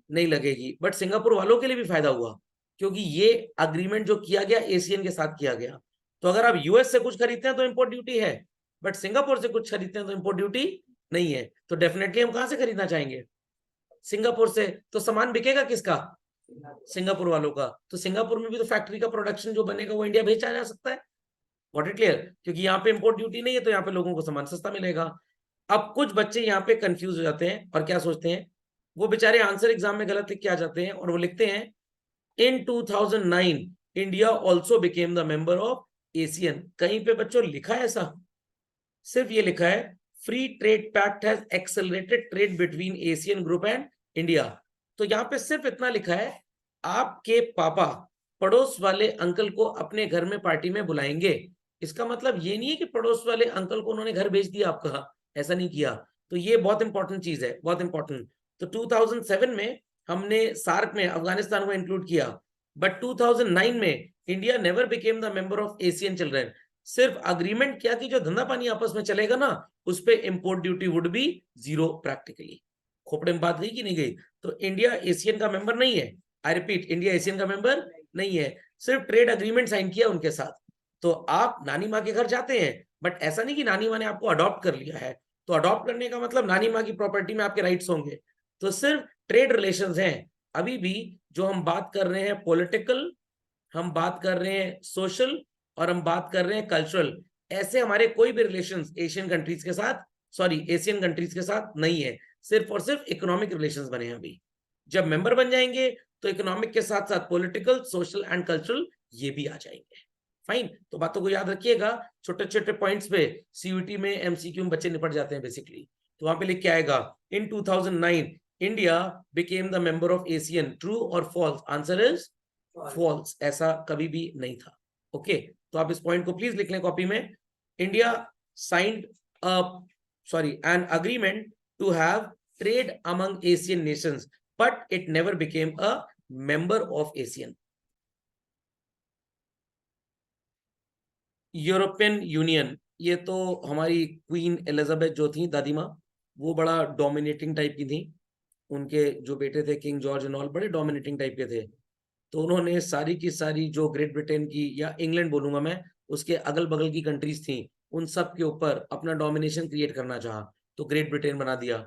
नहीं लगेगी, बट सिंगापुर वालों के लिए भी फायदा हुआ क्योंकि ये अग्रीमेंट जो किया गया एशियन के साथ किया गया। तो अगर आप यूएस से कुछ खरीदते हैं तो इंपोर्ट ड्यूटी है, बट सिंगापुर से कुछ खरीदते हैं तो इंपोर्ट ड्यूटी नहीं है। तो डेफिनेटली हम कहां से खरीदना चाहेंगे? सिंगापुर से। तो सामान बिकेगा किसका? सिंगापुर वालों का। तो सिंगापुर में भी तो फैक्ट्री का प्रोडक्शन जो बनेगा वो इंडिया भेजा जा सकता है। What it clear? क्योंकि यहाँ पे इंपोर्ट ड्यूटी नहीं है तो यहाँ पे लोगों को सामान सस्ता मिलेगा। अब कुछ बच्चे यहाँ पे कंफ्यूज हो जाते हैं और क्या सोचते हैं, वो बेचारे आंसर एग्जाम में गलत लिख के आ जाते हैं और वो लिखते हैं इन 2009 India also became the member of Asian. कहीं पे बच्चों लिखा है ऐसा? सिर्फ ये लिखा है free trade pact has accelerated trade between ASEAN group and India. तो यहाँ पे सिर्फ इतना लिखा है आपके पापा पड़ोस वाले अंकल को अपने घर में पार्टी में बुलाएंगे। इसका मतलब ये नहीं है कि पड़ोस वाले अंकल को उन्होंने घर भेज दिया आपका, ऐसा नहीं किया। तो ये बहुत इंपॉर्टेंट चीज है, बहुत इंपॉर्टेंट। तो 2007 में हमने सार्क में अफगानिस्तान को इंक्लूड किया, बट 2009 में India never became the member of Asian children. सिर्फ अग्रीमेंट किया कि जो धंधा पानी आपस में चलेगा ना उस पे import duty would be zero practically. खोपड़े में बात गई कि नहीं गई? तो इंडिया एशियन का मेंबर नहीं है। आई रिपीट, इंडिया एशियन का मेंबर नहीं है, सिर्फ ट्रेड अग्रीमेंट साइन किया उनके साथ। तो आप नानी माँ के घर जाते हैं, बट ऐसा नहीं कि नानी माँ ने आपको अडॉप्ट कर लिया है। तो अडॉप्ट करने का मतलब नानी माँ की प्रॉपर्टी में आपके राइट्स होंगे। तो सिर्फ ट्रेड रिलेशंस हैं। अभी भी जो हम बात कर रहे हैं पॉलिटिकल, हम बात कर रहे हैं सोशल और हम बात कर रहे हैं कल्चरल, ऐसे हमारे कोई भी रिलेशंस एशियन कंट्रीज के साथ, सॉरी एशियन कंट्रीज के साथ नहीं है। सिर्फ और सिर्फ इकोनॉमिक रिलेशंस बने हैं अभी। जब मेंबर बन जाएंगे तो इकोनॉमिक के साथ साथ पॉलिटिकल, सोशल एंड कल्चरल ये भी आ जाएंगे। फाइन। तो बातों को याद रखिएगा, छोटे छोटे पॉइंट्स पे सीयूटी में एमसीक्यू में बच्चे निपट जाते हैं बेसिकली। तो वहां पे लिख के आएगा इन 2009 India became the member of Asian, true और फॉल्स? आंसर इज फॉल्स, ऐसा कभी भी नहीं था। ओके, तो आप इस पॉइंट को प्लीज लिख लें कॉपी में। India signed an agreement to have trade among ASEAN nations but it never became a member of ASEAN. European Union, ये तो हमारी क्वीन एलिजाबेथ जो थी दादी माँ, वो बड़ा डोमिनेटिंग टाइप की थी। उनके जो बेटे थे किंग जॉर्ज एंड ऑल बड़े डोमिनेटिंग टाइप के थे। तो उन्होंने सारी की सारी जो ग्रेट ब्रिटेन की, या इंग्लैंड बोलूंगा मैं, उसके अगल बगल की कंट्रीज थी उन सब के ऊपर अपना डोमिनेशन क्रिएट करना चाहा, तो ग्रेट ब्रिटेन बना दिया।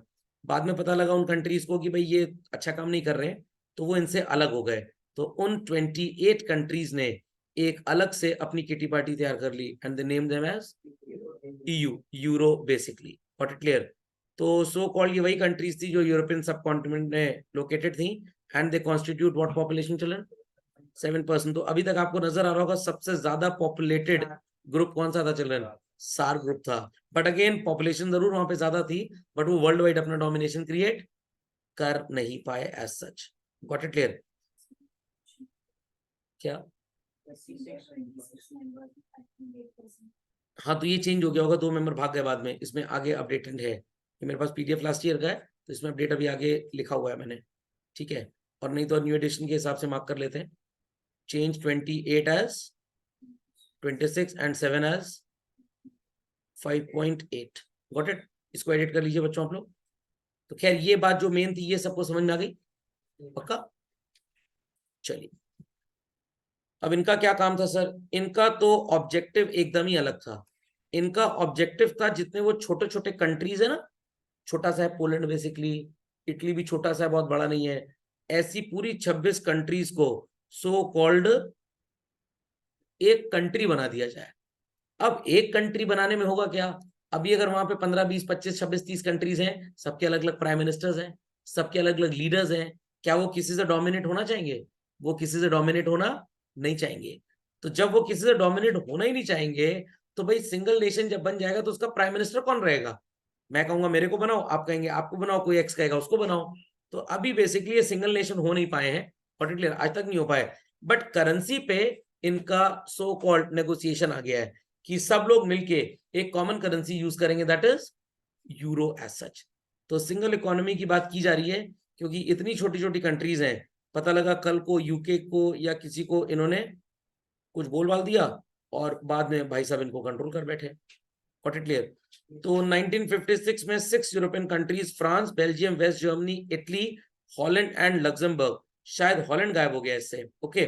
बाद में पता लगा उन कंट्रीज को कि भाई ये अच्छा काम नहीं कर रहे हैं, तो वो इनसे अलग हो गए। तो उन 28 कंट्रीज ने एक अलग से अपनी किटी पार्टी तैयार कर ली and they name them as EU, euro basically. What it clear? तो सो कॉल्ड ये वही कंट्रीज थी जो यूरोपियन सब कॉन्टिनेंट में लोकेटेड थी and they constitute what population children? 7%। तो अभी तक आपको नजर आ रहा होगा सबसे ज्यादा पॉपुलेटेड ग्रुप कौन सा था चिल्ड्रन? सार ग्रुप था। बट अगेन पॉपुलेशन जरूर वहां पे ज्यादा थी, बट वो वर्ल्ड वाइड अपना डोमिनेशन क्रिएट कर नहीं पाए as such. Got it clear? क्या? हाँ, तो ये चेंज हो गया होगा, 2 मेंबर भाग गए बाद में। इसमें आगे अपडेटेड है, ये मेरे पास पीडीएफ लास्ट ईयर का है, तो इसमें अपडेट अभी आगे लिखा हुआ है मैंने, ठीक है। और नहीं तो न्यू एडिशन के हिसाब से मार्क कर लेते हैं। Change 28 as 26 and 7 as 5.8। Got it? इसको एडिट कर लीजिए बच्चों आप लोग। तो खैर ये बात जो मेन थी ये सबको समझ में आ गई? पक्का? चलिए, अब इनका क्या काम था सर? इनका तो ऑब्जेक्टिव एकदम ही अलग था। इनका ऑब्जेक्टिव था जितने वो छोटे छोटे कंट्रीज है ना, छोटा सा है पोलैंड बेसिकली, इटली भी छोटा सा है, बहुत बड़ा नहीं है, ऐसी पूरी 26 कंट्रीज को सो कॉल्ड एक कंट्री बना दिया जाए। अब एक कंट्री बनाने में होगा क्या? अभी अगर वहां पे 15, 20, 25, 26, 30 कंट्रीज हैं, सबके अलग अलग प्राइम मिनिस्टर्स हैं, सबके अलग अलग लीडर्स हैं, क्या वो किसी से डोमिनेट होना चाहेंगे? वो किसी से डोमिनेट होना नहीं चाहेंगे। तो जब वो किसी से डोमिनेट होना ही नहीं चाहेंगे, तो भाई सिंगल नेशन जब बन जाएगा तो उसका प्राइम मिनिस्टर कौन रहेगा? मैं कहूंगा मेरे को बनाओ, आप कहेंगे आपको बनाओ, कोई एक्स कहेगा उसको बनाओ। तो अभी बेसिकली ये सिंगल नेशन हो नहीं पाए हैं, पर्टिकुलर आज तक नहीं हो पाए। बट करेंसी पे इनका सो कॉल्ड नेगोशिएशन आ गया है कि सब लोग मिलके एक कॉमन करेंसी यूज करेंगे, that is euro as such. तो सिंगल इकोनॉमी की बात की जा रही है क्योंकि इतनी छोटी छोटी कंट्रीज हैं, पता लगा कल को यूके को या किसी को इन्होंने कुछ बोल बाल दिया और बाद में भाई साहब इनको कंट्रोल कर बैठे। Got it clear? तो 1956 में 6 European countries, France, Belgium, West Germany, Italy, Holland and Luxembourg, शायद हॉलैंड गायब हो गया इससे, ओके,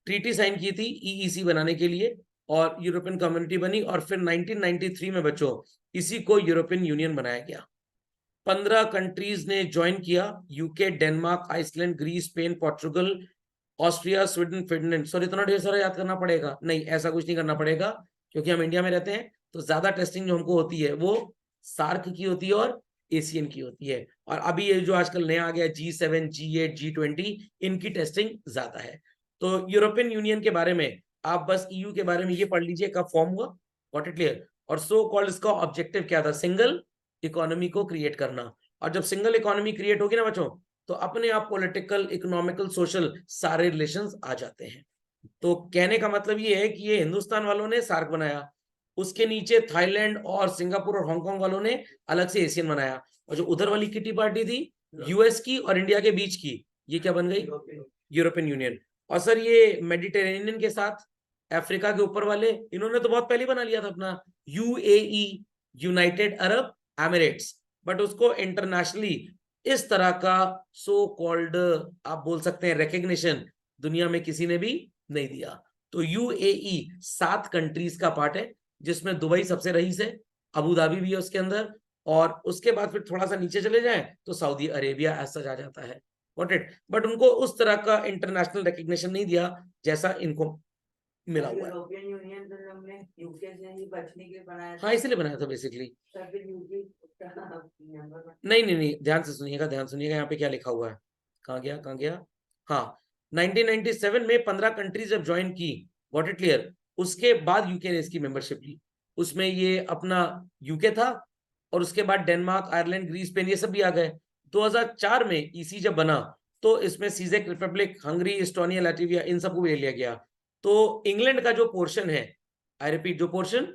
ट्रीटी साइन की थी ईईसी बनाने के लिए और यूरोपियन कम्युनिटी बनी। और फिर 1993 में बच्चों इसी को यूरोपियन यूनियन बनाया गया। 15 कंट्रीज ने ज्वाइन किया, UK, Denmark, Iceland, Greece, Spain, Portugal, Austria, Sweden, Finland. Sorry इतना ढेर सारा याद करना पड़ेगा? नहीं, ऐसा कुछ नहीं करना पड़ेगा क्योंकि हम इंडिया में रहते हैं, तो ज्यादा टेस्टिंग जो हमको होती है वो सार्क की होती है और एशियन की होती है। और अभी ये जो आजकल नया आ गया G7, G8, G20, इनकी टेस्टिंग ज्यादा है। तो यूरोपियन यूनियन के बारे में आप बस ईयू के बारे में ये पढ़ लीजिए कब फॉर्म हुआ, गॉट इट क्लियर? और सो कॉल्ड इसका ऑब्जेक्टिव क्या था? सिंगल इकोनॉमी को क्रिएट करना। और जब सिंगल इकोनॉमी क्रिएट होगी ना बच्चों, तो अपने आप पॉलिटिकल, इकोनॉमिकल, सोशल सारे रिलेशंस आ जाते हैं। तो कहने का मतलब ये है कि ये हिंदुस्तान वालों ने सार्क बनाया, उसके नीचे थाईलैंड और सिंगापुर और हांगकांग वालों ने अलग से एशियन बनाया, और जो उधर वाली किटी पार्टी थी यूएस की और इंडिया के बीच की, ये क्या बन गई? European union. और सर ये मेडिटेरेनियन के साथ अफ्रीका के ऊपर वाले, इन्होंने तो बहुत पहले बना लिया था अपना UAE, United Arab Emirates, but उसको इंटरनेशनली इस तरह का सो कॉल्ड आप बोल सकते हैं रिकग्निशन दुनिया में किसी ने भी नहीं दिया। तो यूएई 7 कंट्रीज का पार्ट है, जिसमें दुबई सबसे रईस है, अबू धाबी भी है उसके अंदर, और उसके बाद फिर थोड़ा सा नीचे चले जाएं तो सऊदी अरेबिया ऐसा आ जाता है, गॉट इट? बट उनको उस तरह का इंटरनेशनल रिकग्निशन नहीं दिया जैसा इनको मिला हुआ है। यूरोपियन यूनियन तो हमने यूके से ही बचने के बनाया हाँ, था। इसलिए बनाया था बेसिकली। तब फिर यूके का मेंबर नहीं नहीं नहीं, ध्यान से सुनिएगा, ध्यान सुनिएगा, यहाँ पे क्या लिखा हुआ है, कहाँ गया कहाँ गया? हाँ, 1997 में 15 कंट्रीज जब ज्वाइन की, गॉट इट क्लियर, उसके बाद यूके ने इसकी मेंबरशिप ली। उसमें ये अपना यूके था और उसके बाद डेनमार्क, आयरलैंड, ग्रीस, स्पेन ये सब भी आ गए। 2004 में ईसी जब बना तो इसमें सीजेक रिपब्लिक, हंगरी, इस्टोनिया, लैटविया, इन सबको भी ले लिया गया। तो इंग्लैंड का जो पोर्शन है, आई रिपीट, जो पोर्शन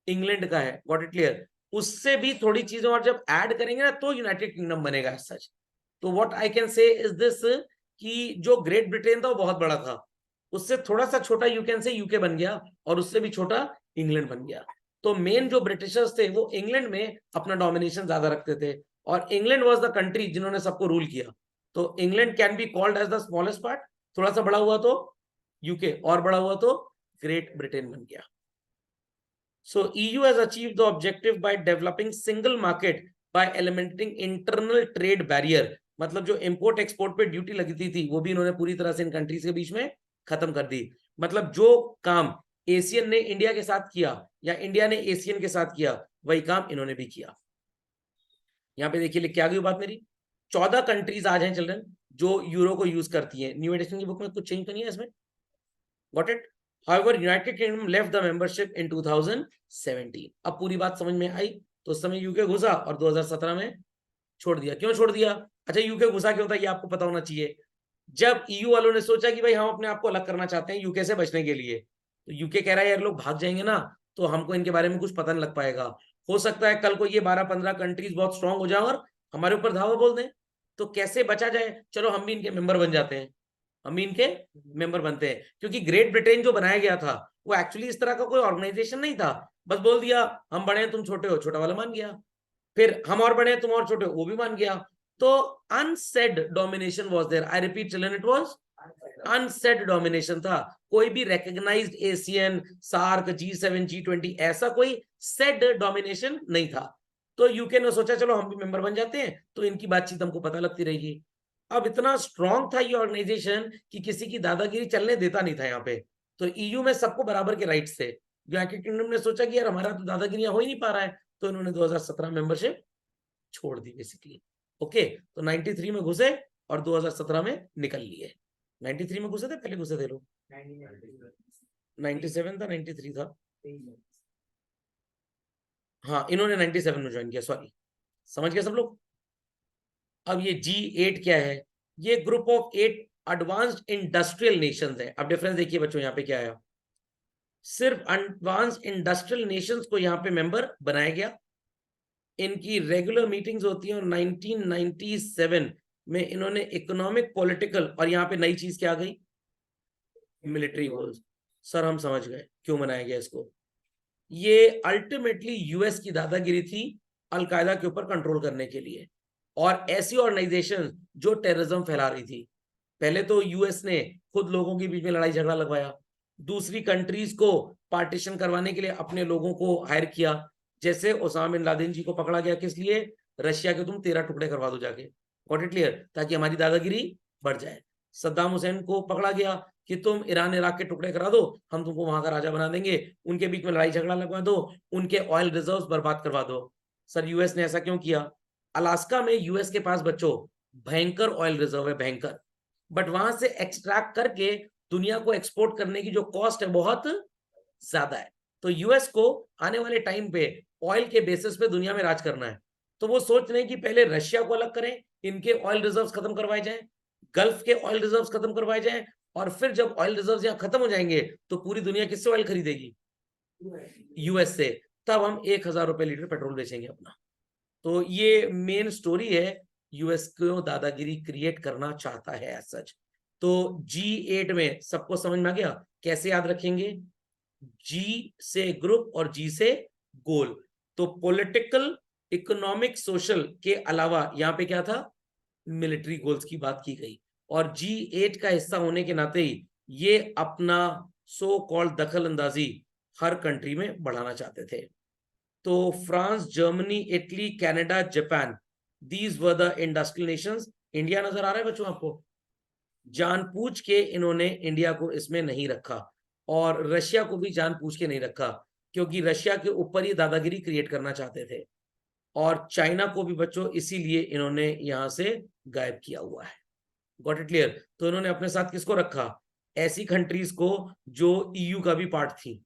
इंग्लैंड का है, गॉट इट क्लियर, उससे भी थोड़ी चीजें और जब ऐड करेंगे ना तो यूनाइटेड किंगडम बनेगा सच। तो what I can say is this कि जो ग्रेट ब्रिटेन था वो बहुत बड़ा था, उससे थोड़ा सा छोटा यू कैन से यूके बन गया, और उससे भी छोटा इंग्लैंड बन गया। तो मेन जो ब्रिटिशर्स थे वो इंग्लैंड में अपना डोमिनेशन ज्यादा रखते थे, और इंग्लैंड वाज द कंट्री जिन्होंने सबको रूल किया। तो England can be called as the smallest part, थोड़ा सा बड़ा हुआ तो यूके, और बड़ा हुआ तो ग्रेट ब्रिटेन बन गया। So EU has achieved the objective by developing single market by eliminating internal trade barrier। मतलब जो इंपोर्ट एक्सपोर्ट पे ड्यूटी लगती थी वो भी इन्होंने पूरी तरह से इन कंट्रीज के बीच में खत्म कर दी। मतलब जो काम एशियन ने इंडिया के साथ किया या इंडिया ने एशियन के साथ किया, वही काम इन्होंने भी किया। यहाँ पे देखिए लिख के आ गई बात मेरी। 14 कंट्रीज आज हैं चिल्ड्रन जो यूरो को यूज करती है। न्यू एडिशन की बुक में कुछ चेंज तो नहीं है इसमें, got it? However, United Kingdom left the membership in 2017। अब पूरी बात समझ में आई। तो उस समय यूके घुसा और 2017 में छोड़ दिया। क्यों छोड़ दिया? अच्छा, यूके घुसा क्यों था ये आपको पता होना चाहिए। जब ईयू वालों ने सोचा कि भाई हम अपने आप को अलग करना चाहते हैं यूके से बचने के लिए, तो यूके कह रहा है यार लोग भाग जाएंगे ना तो हमको इनके बारे में कुछ पता नहीं लग पाएगा। हो सकता है कल को ये 12-15 कंट्रीज बहुत स्ट्रांग हो जाए और हमारे ऊपर धावा बोल दें, तो कैसे बचा जाए? चलो हम भी इनके मेंबर बन जाते हैं, हम भी इनके मेंबर बनते हैं। क्योंकि ग्रेट ब्रिटेन जो बनाया गया था वो एक्चुअली इस तरह का कोई ऑर्गेनाइजेशन नहीं था, बस बोल दिया हम बड़े हैं तुम छोटे हो, छोटा वाला मान गया, फिर हम और बड़े हैं तुम और छोटे हो, वो भी मान गया। तो unsaid domination was there. I repeat children, it was unsaid domination था। कोई भी recognised Asian, SAARC, G7, G20 ऐसा कोई सेड डोमिनेशन नहीं था। तो यूके ने सोचा चलो हम भी मेंबर बन जाते हैं तो इनकी बातचीत हमको पता लगती रहेगी। अब इतना स्ट्रांग था ये ऑर्गेनाइजेशन कि किसी की दादागिरी चलने देता नहीं था यहाँ पे। तो ईयू में सबको बराबर के राइट्स थे। यूनाइटेड किंगडम ने सोचा कि यार हमारा तो दादागिरी हो ही नहीं पा रहा है, तो इन्होंने 2017 मेंबरशिप छोड़ दी बेसिकली। ओके, तो 93 में घुसे और 2017 में निकल लिए। 93 में घुसे थे, पहले घुसे थे लोग? 97 था, 93 था? हाँ, इन्होंने 97 में ज्वाइन किया, सॉरी, समझ गए सब लोग। अब ये G8 क्या है? ये group of 8 advanced industrial Nations है। अब डिफरेंस देखिए बच्चों, यहाँ पे क्या आया, सिर्फ एडवांस्ड इंडस्ट्रियल नेशंस को यहाँ पे मेंबर बनाया गया। इनकी रेगुलर मीटिंग्स होती हैं और 1997 में इन्होंने इकोनॉमिक, पॉलिटिकल और यहाँ पे नई चीज क्या आ गई, मिलिट्री गोल्स। सर हम समझ गए क्यों बनाया गया इसको। ये अल्टीमेटली यूएस की दादागिरी थी अलकायदा के ऊपर कंट्रोल करने के लिए, और ऐसी ऑर्गेनाइजेशन जो टेररिज्म फैला रही थी। पहले तो यूएस ने खुद लोगों के बीच में लड़ाई झगड़ा लगवाया, दूसरी कंट्रीज को पार्टीशन करवाने के लिए अपने लोगों को हायर किया। जैसे ओसामा बिन लादेन जी को पकड़ा गया, किस लिए? रशिया के तुम 13 टुकड़े करवा दो जाके, गॉट इट क्लियर, ताकि हमारी दादागिरी बढ़ जाए। सद्दाम हुसैन को पकड़ा गया कि तुम ईरान इराक के टुकड़े करा दो, हम तुमको वहां का राजा बना देंगे, उनके बीच में लड़ाई झगड़ा लगवा दो, उनके ऑयल रिजर्व्स बर्बाद करवा दो। सर यूएस ने ऐसा क्यों किया? अलास्का में यूएस के पास बच्चों भयंकर ऑयल रिजर्व है, भयंकर, बट वहां से एक्सट्रैक्ट करके दुनिया को एक्सपोर्ट करने की जो कॉस्ट है बहुत ज्यादा है। तो यूएस को आने वाले टाइम पे ऑयल के बेसिस पे दुनिया में राज करना है। तो वो सोच रहे हैं कि पहले रशिया को अलग करें, इनके ऑयल रिजर्व्स खत्म करवाए जाएं, गल्फ के ऑयल रिजर्व्स खत्म करवाए जाएं, और फिर जब ऑयल रिजर्व्स यहाँ खत्म हो जाएंगे तो पूरी दुनिया किससे ऑयल खरीदेगी? यूएस से। तब हम 1000 रुपए लीटर पेट्रोल बेचेंगे अपना। तो ये मेन स्टोरी है, यूएस को दादागिरी क्रिएट करना चाहता है एज सच। तो G8 में सबको समझ में आ गया कैसे याद रखेंगे? जी से ग्रुप और जी से गोल। तो पॉलिटिकल, इकोनॉमिक, सोशल के अलावा यहाँ पे क्या था, मिलिट्री गोल्स की बात की गई। और G8 का हिस्सा होने के नाते ही ये अपना सो कॉल्ड दखल अंदाजी हर कंट्री में बढ़ाना चाहते थे। तो France, Germany, Italy, Canada, Japan, these were the industrial Nations. India नजर आ रहा है बच्चों आपको? जानबूझ के इन्होंने इंडिया को इसमें नहीं रखा, और रशिया को भी जानबूझ के नहीं रखा, क्योंकि रशिया के ऊपर ये दादागिरी क्रिएट करना चाहते थे। और चाइना को भी बच्चों इसीलिए इन्होंने यहां से गायब किया हुआ है, गॉट इट क्लियर। तो इन्होंने अपने साथ किसको रखा? ऐसी कंट्रीज को जो ईयू का भी पार्ट थी,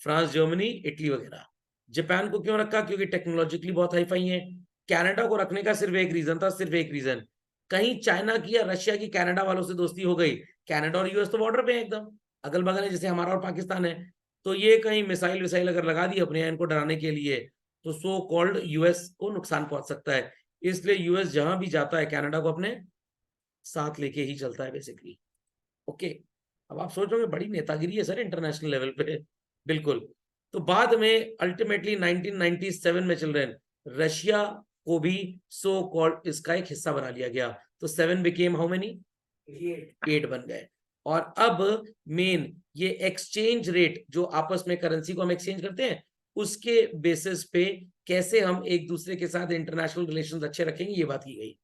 फ्रांस, जर्मनी, इटली वगैरह। जापान को क्यों रखा? क्योंकि टेक्नोलॉजिकली बहुत हाई फाई है। कनाडा को रखने का सिर्फ एक रीजन था, सिर्फ एक रीजन, कहीं चाइना की या रशिया की कनाडा वालों से दोस्ती हो गई, कनाडा और यूएस तो बॉर्डर पे है एकदम, अगल बगल है, जैसे हमारा और पाकिस्तान है, तो ये कहीं मिसाइल विसाइल अगर लगा दी अपने इनको डराने के लिए, तो सो कॉल्ड यूएस को नुकसान पहुंच सकता है। इसलिए यूएस जहां भी जाता है कनाडा को अपने साथ लेके ही चलता है बेसिकली। ओके, अब आप सोचोगे बड़ी नेतागिरी है सर इंटरनेशनल लेवल पे, बिल्कुल। तो बाद में अल्टीमेटली 1997 में रहे रशिया को भी सो कॉल्ड इसका एक हिस्सा बना लिया गया। तो 7 बिकेम हाउ मेनी? 8 बन गए। और अब मेन ये एक्सचेंज रेट, जो आपस में करेंसी को हम एक्सचेंज करते हैं, उसके बेसिस पे कैसे हम एक दूसरे के साथ इंटरनेशनल रिलेशंस अच्छे रखेंगे, ये बात की गई।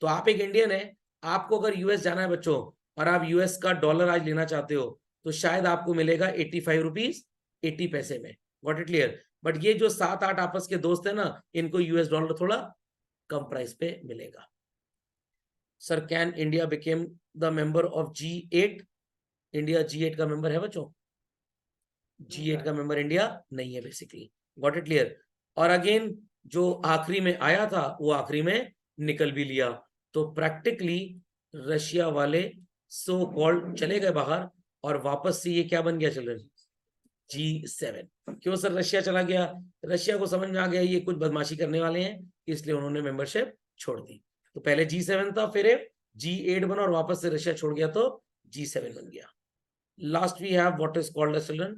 तो आप एक इंडियन है, आपको अगर यूएस जाना है बच्चों, और आप यूएस का डॉलर आज लेना चाहते हो, तो शायद आपको मिलेगा 85 रुपीज 80 पैसे में, गॉट इट क्लियर। बट ये जो 7-8 आपस के दोस्त है ना, इनको यूएस डॉलर थोड़ा कम प्राइस पे मिलेगा। Sir can India became the member of G8? India G8 का मेंबर है बच्चों? G8 का मेंबर इंडिया नहीं है बेसिकली, गॉट इट क्लियर। और अगेन जो आखिरी में आया था वो आखिरी में निकल भी लिया। तो प्रैक्टिकली रशिया वाले सो कॉल्ड चले गए बाहर, और वापस से ये क्या बन गया चिल्ड्रन? G7। क्यों सर रशिया चला गया? रशिया को समझ में आ गया ये कुछ बदमाशी करने वाले हैं, इसलिए उन्होंने मेंबरशिप छोड़ दी। तो पहले G7 था, फिर G8 बना, और वापस से रशिया छोड़ गया तो G7 बन गया। Last we have what is called as children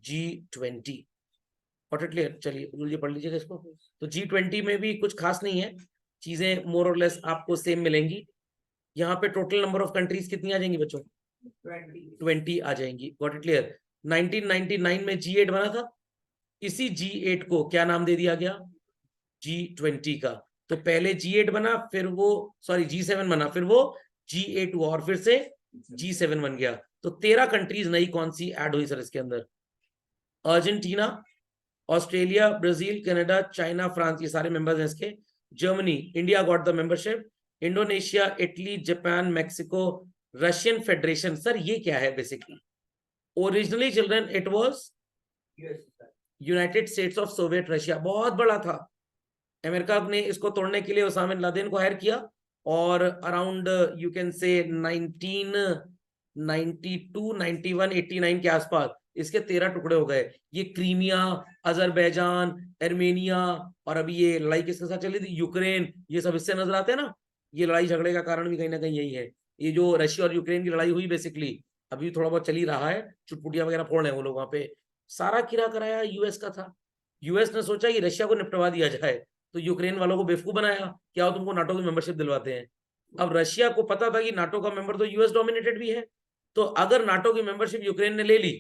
G20। What it clear? चलिए ये पढ़ लीजिएगा इसको। तो G20 में भी कुछ खास नहीं है, चीजें मोर और लेस आपको सेम मिलेंगी। यहाँ पे टोटल नंबर ऑफ कंट्रीज कितनी आ जाएंगी बच्चों? 20 आ जाएंगी, गॉट इट क्लियर। 1999 में G8 बना था, इसी G8 को क्या नाम दे दिया गया? G20 का। तो पहले G8 बना, फिर वो G7 बना, फिर वो G8 हुआ, और फिर से G7 बन गया। तो 13 कंट्रीज नई कौन सी ऐड हुई सर इसके अंदर? Argentina, Australia, Brazil, Canada, China, France, ये सारे मेंबर्स हैं इसके। Germany, India got the membership, Indonesia, Italy, Japan, Mexico, Russian federation, sir ये क्या है basically? Originally children it was United states of Soviet Russia, बहुत बड़ा था। अमेरिका ने इसको तोड़ने के लिए ओसामा बिन लादेन को हायर किया, और अराउंड यू कैन से 1992, 91, 89 के आसपास इसके 13 टुकड़े हो गए। ये क्रीमिया, अजरबैजान, आर्मेनिया, और अभी ये लड़ाई किसके साथ चली थी, यूक्रेन, ये सब इससे नजर आते हैं ना। ये लड़ाई झगड़े का कारण भी कहीं ना कहीं यही है। ये जो रशिया और यूक्रेन की लड़ाई हुई बेसिकली, अभी थोड़ा बहुत चल ही रहा है, चुटपुटिया वगैरह फोड़ रहे हैं वो लोग वहां पे। सारा किरा कराया यूएस का था। यूएस ने सोचा कि रशिया को निपटवा दिया जाए, तो यूक्रेन वालों को बेवकूफ बनाया, क्या तुमको नाटो की मेंबरशिप दिलवाते हैं। अब रशिया को पता था कि नाटो का मेंबर तो यूएस डोमिनेटेड भी है, तो अगर नाटो की मेंबरशिप यूक्रेन ने ले ली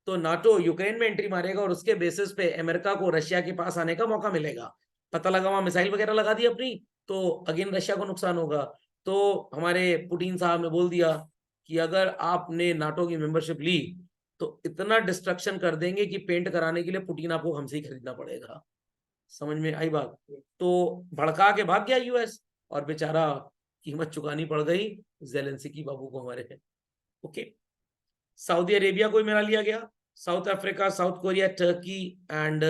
तो नाटो यूक्रेन में एंट्री मारेगा, और उसके बेसिस पे अमेरिका को रशिया के पास आने का मौका मिलेगा। पता लगा वहां मिसाइल वगैरह लगा दी अपनी, तो अगेन रशिया को नुकसान होगा। तो हमारे पुतिन साहब ने बोल दिया कि अगर आपने नाटो की मेंबरशिप ली तो इतना डिस्ट्रक्शन कर देंगे कि पेंट कराने के लिए पुतिन आपको हमसे ही खरीदना पड़ेगा। समझ में आई बात? तो भड़का के भाग गया यूएस, और बेचारा कीमत चुकानी पड़ गई जेलेंस्की बाबू को हमारे। ओके, सऊदी अरेबिया को मिला लिया गया, south Africa, south Korea, Turkey and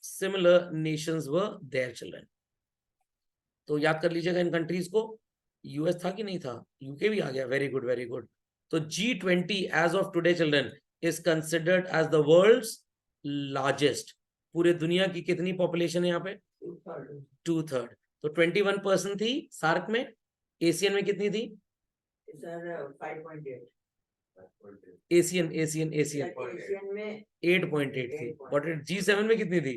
similar Nations were their children. तो याद कर लीजिएगा इन कंट्रीज को। यूएस था कि नहीं था? यूके भी आ गया, वेरी गुड वेरी गुड। तो G20 as of today children is considered as the world's largest. पूरे दुनिया की कितनी पॉपुलेशन है यहाँ पे? 2/3। तो 21% थी सार्क में। एशियन में कितनी थी? Sir 5.8। Asian Asian Asian Asian में 8.8 थी। और G7 में कितनी थी?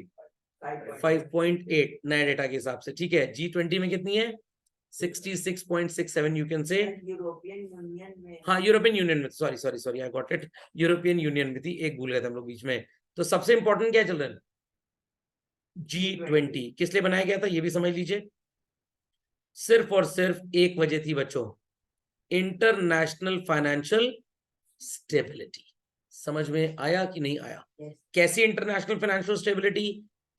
5.8 नए डेटा के हिसाब से। ठीक है, G20 में कितनी है? 66.67 यू कैन से। यूरोपियन यूनियन में, हाँ यूरोपियन यूनियन में, sorry sorry sorry, I got it, European union में थी, एक भूल गए थे हम लोग बीच में। तो सबसे इंपॉर्टेंट क्या है चिल्ड्रन? G20 किस लिए बनाया गया था ये भी समझ लीजिए। सिर्फ और सिर्फ एक वजह थी बच्चों, इंटरनेशनल फाइनेंशियल स्टेबिलिटी। समझ में आया कि नहीं आया? कैसी इंटरनेशनल फाइनेंशियल स्टेबिलिटी?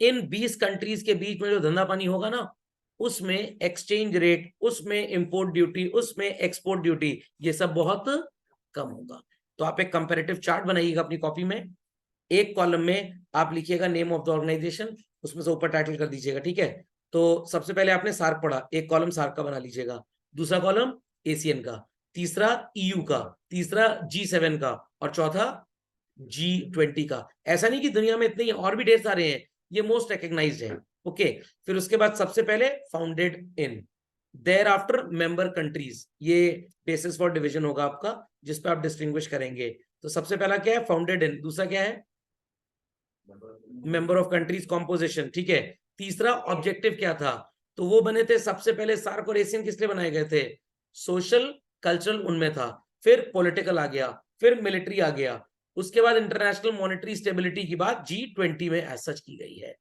इन 20 कंट्रीज के बीच में जो धंधा पानी होगा ना, उसमें एक्सचेंज रेट, उसमें इंपोर्ट ड्यूटी, उसमें एक्सपोर्ट ड्यूटी, ये सब बहुत कम होगा। तो आप एक कंपैरेटिव चार्ट बनाइएगा अपनी कॉपी में। एक कॉलम में आप लिखिएगा नेम ऑफ द ऑर्गेनाइजेशन, उसमें से ऊपर टाइटल कर दीजिएगा, ठीक है। तो सबसे पहले आपने सार्क पढ़ा, एक कॉलम सार्क का बना लीजिएगा, दूसरा कॉलम एशियन का, तीसरा ईयू का, तीसरा G7 का, और चौथा G20 का। ऐसा नहीं कि दुनिया में इतने ही, और भी ढेर सारे हैं, ये मोस्ट रिकग्नाइज्ड है। ओके, फिर उसके बाद सबसे पहले founded in, thereafter member countries, ये बेसिस फॉर डिवीजन होगा आपका, जिसपे आप डिस्टिंग्विश करेंगे। तो सबसे पहला क्या है? Founded in. दूसरा क्या है? मेंबर ऑफ कंट्रीज कॉम्पोजिशन, ठीक है। तीसरा ऑब्जेक्टिव क्या था? तो वो बने थे सबसे पहले सार्क और एशियन किस लिए बनाए गए थे? सोशल कल्चरल उनमें था, फिर पॉलिटिकल आ गया, फिर मिलिट्री आ गया, उसके बाद इंटरनेशनल मॉनेटरी स्टेबिलिटी की बात G20 में एज सच की गई है।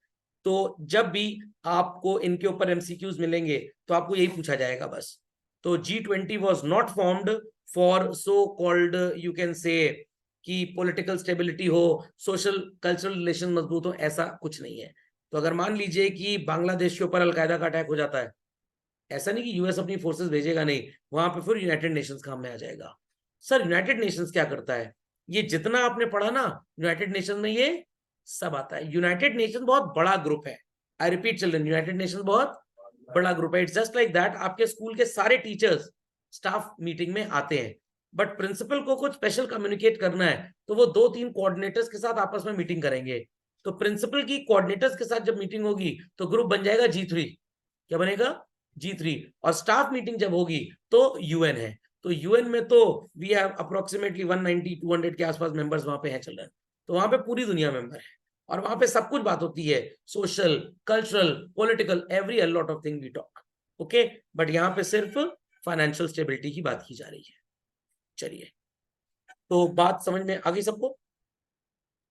तो जब भी आपको इनके ऊपर एमसीक्यूज मिलेंगे तो आपको यही पूछा जाएगा बस। तो G20 was not formed for so called you can से कि पॉलिटिकल स्टेबिलिटी हो, सोशल कल्चरल रिलेशन मजबूत हो, ऐसा कुछ नहीं है। तो अगर मान लीजिए कि बांग्लादेश के ऊपर अलकायदा का अटैक हो जाता है, ऐसा नहीं कि यूएस अपनी फोर्सेस भेजेगा, नहीं, वहां पे फिर यूनाइटेड नेशंस काम में आ जाएगा। सर यूनाइटेड नेशंस क्या करता है? ये जितना आपने पढ़ा ना यूनाइटेड नेशंस में, ये सब आता है। यूनाइटेड नेशन बहुत बड़ा ग्रुप है। आई रिपीट चिल्ड्रन, यूनाइटेड नेशन बहुत बड़ा ग्रुप है। इट्स जस्ट लाइक दैट, आपके स्कूल के सारे टीचर्स स्टाफ मीटिंग में आते हैं, बट प्रिंसिपल को कुछ स्पेशल कम्युनिकेट करना है तो वो 2-3 कोऑर्डिनेटर्स के साथ आपस में मीटिंग करेंगे। तो प्रिंसिपल की कोऑर्डिनेटर्स के साथ जब मीटिंग होगी तो ग्रुप बन जाएगा G3। क्या बनेगा? G3। और स्टाफ मीटिंग जब होगी तो यूएन है। तो यूएन में तो वी हैव अप्रोक्सीमेटली 190-200 के आसपास मेंबर्स वहां पे हैं चिल्ड्रन। तो वहां पे पूरी दुनिया मेंबर है, और वहां पे सब कुछ बात होती है, social, cultural, political, every a lot of thing we talk. Okay, but यहाँ पे सिर्फ फाइनेंशियल स्टेबिलिटी की बात की जा रही है। चलिए, तो बात समझ में आ गई सबको?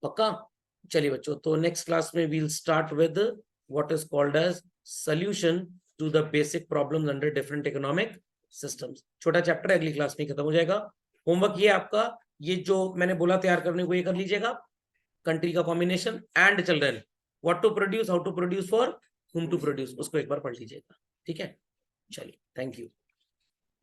पक्का? चलिए बच्चों, तो नेक्स्ट क्लास में we'll start with what is called as solution to the basic problems under different economic systems. छोटा चैप्टर अगली क्लास में खत्म हो जाएगा। होमवर्क ये आपका, ये जो मैंने बोला तैयार करने को, ये कर लीजिएगा। कंट्री का combination and children what to produce, how to produce, for whom to produce, उसको एक बार पढ़ लीजिएगा, ठीक है। चलिए, थैंक यू।